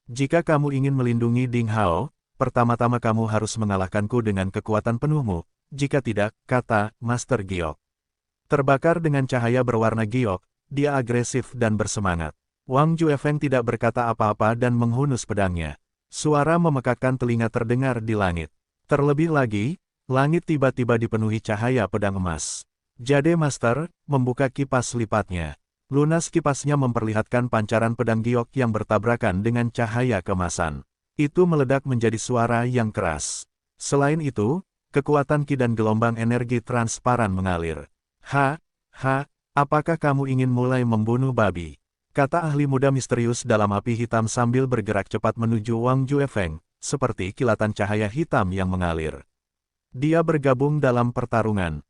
Jika kamu ingin melindungi Ding Hao, pertama-tama kamu harus mengalahkanku dengan kekuatan penuhmu, jika tidak, kata Master Giok. Terbakar dengan cahaya berwarna giok, dia agresif dan bersemangat. Wang Juefeng tidak berkata apa-apa dan menghunus pedangnya. Suara memekakkan telinga terdengar di langit. Terlebih lagi, langit tiba-tiba dipenuhi cahaya pedang emas. Jade Master membuka kipas lipatnya. Lunas kipasnya memperlihatkan pancaran pedang giok yang bertabrakan dengan cahaya kemasan. Itu meledak menjadi suara yang keras. Selain itu, kekuatan ki dan gelombang energi transparan mengalir. Apakah kamu ingin mulai membunuh babi? Kata ahli muda misterius dalam api hitam sambil bergerak cepat menuju Wang Juefeng, seperti kilatan cahaya hitam yang mengalir. Dia bergabung dalam pertarungan.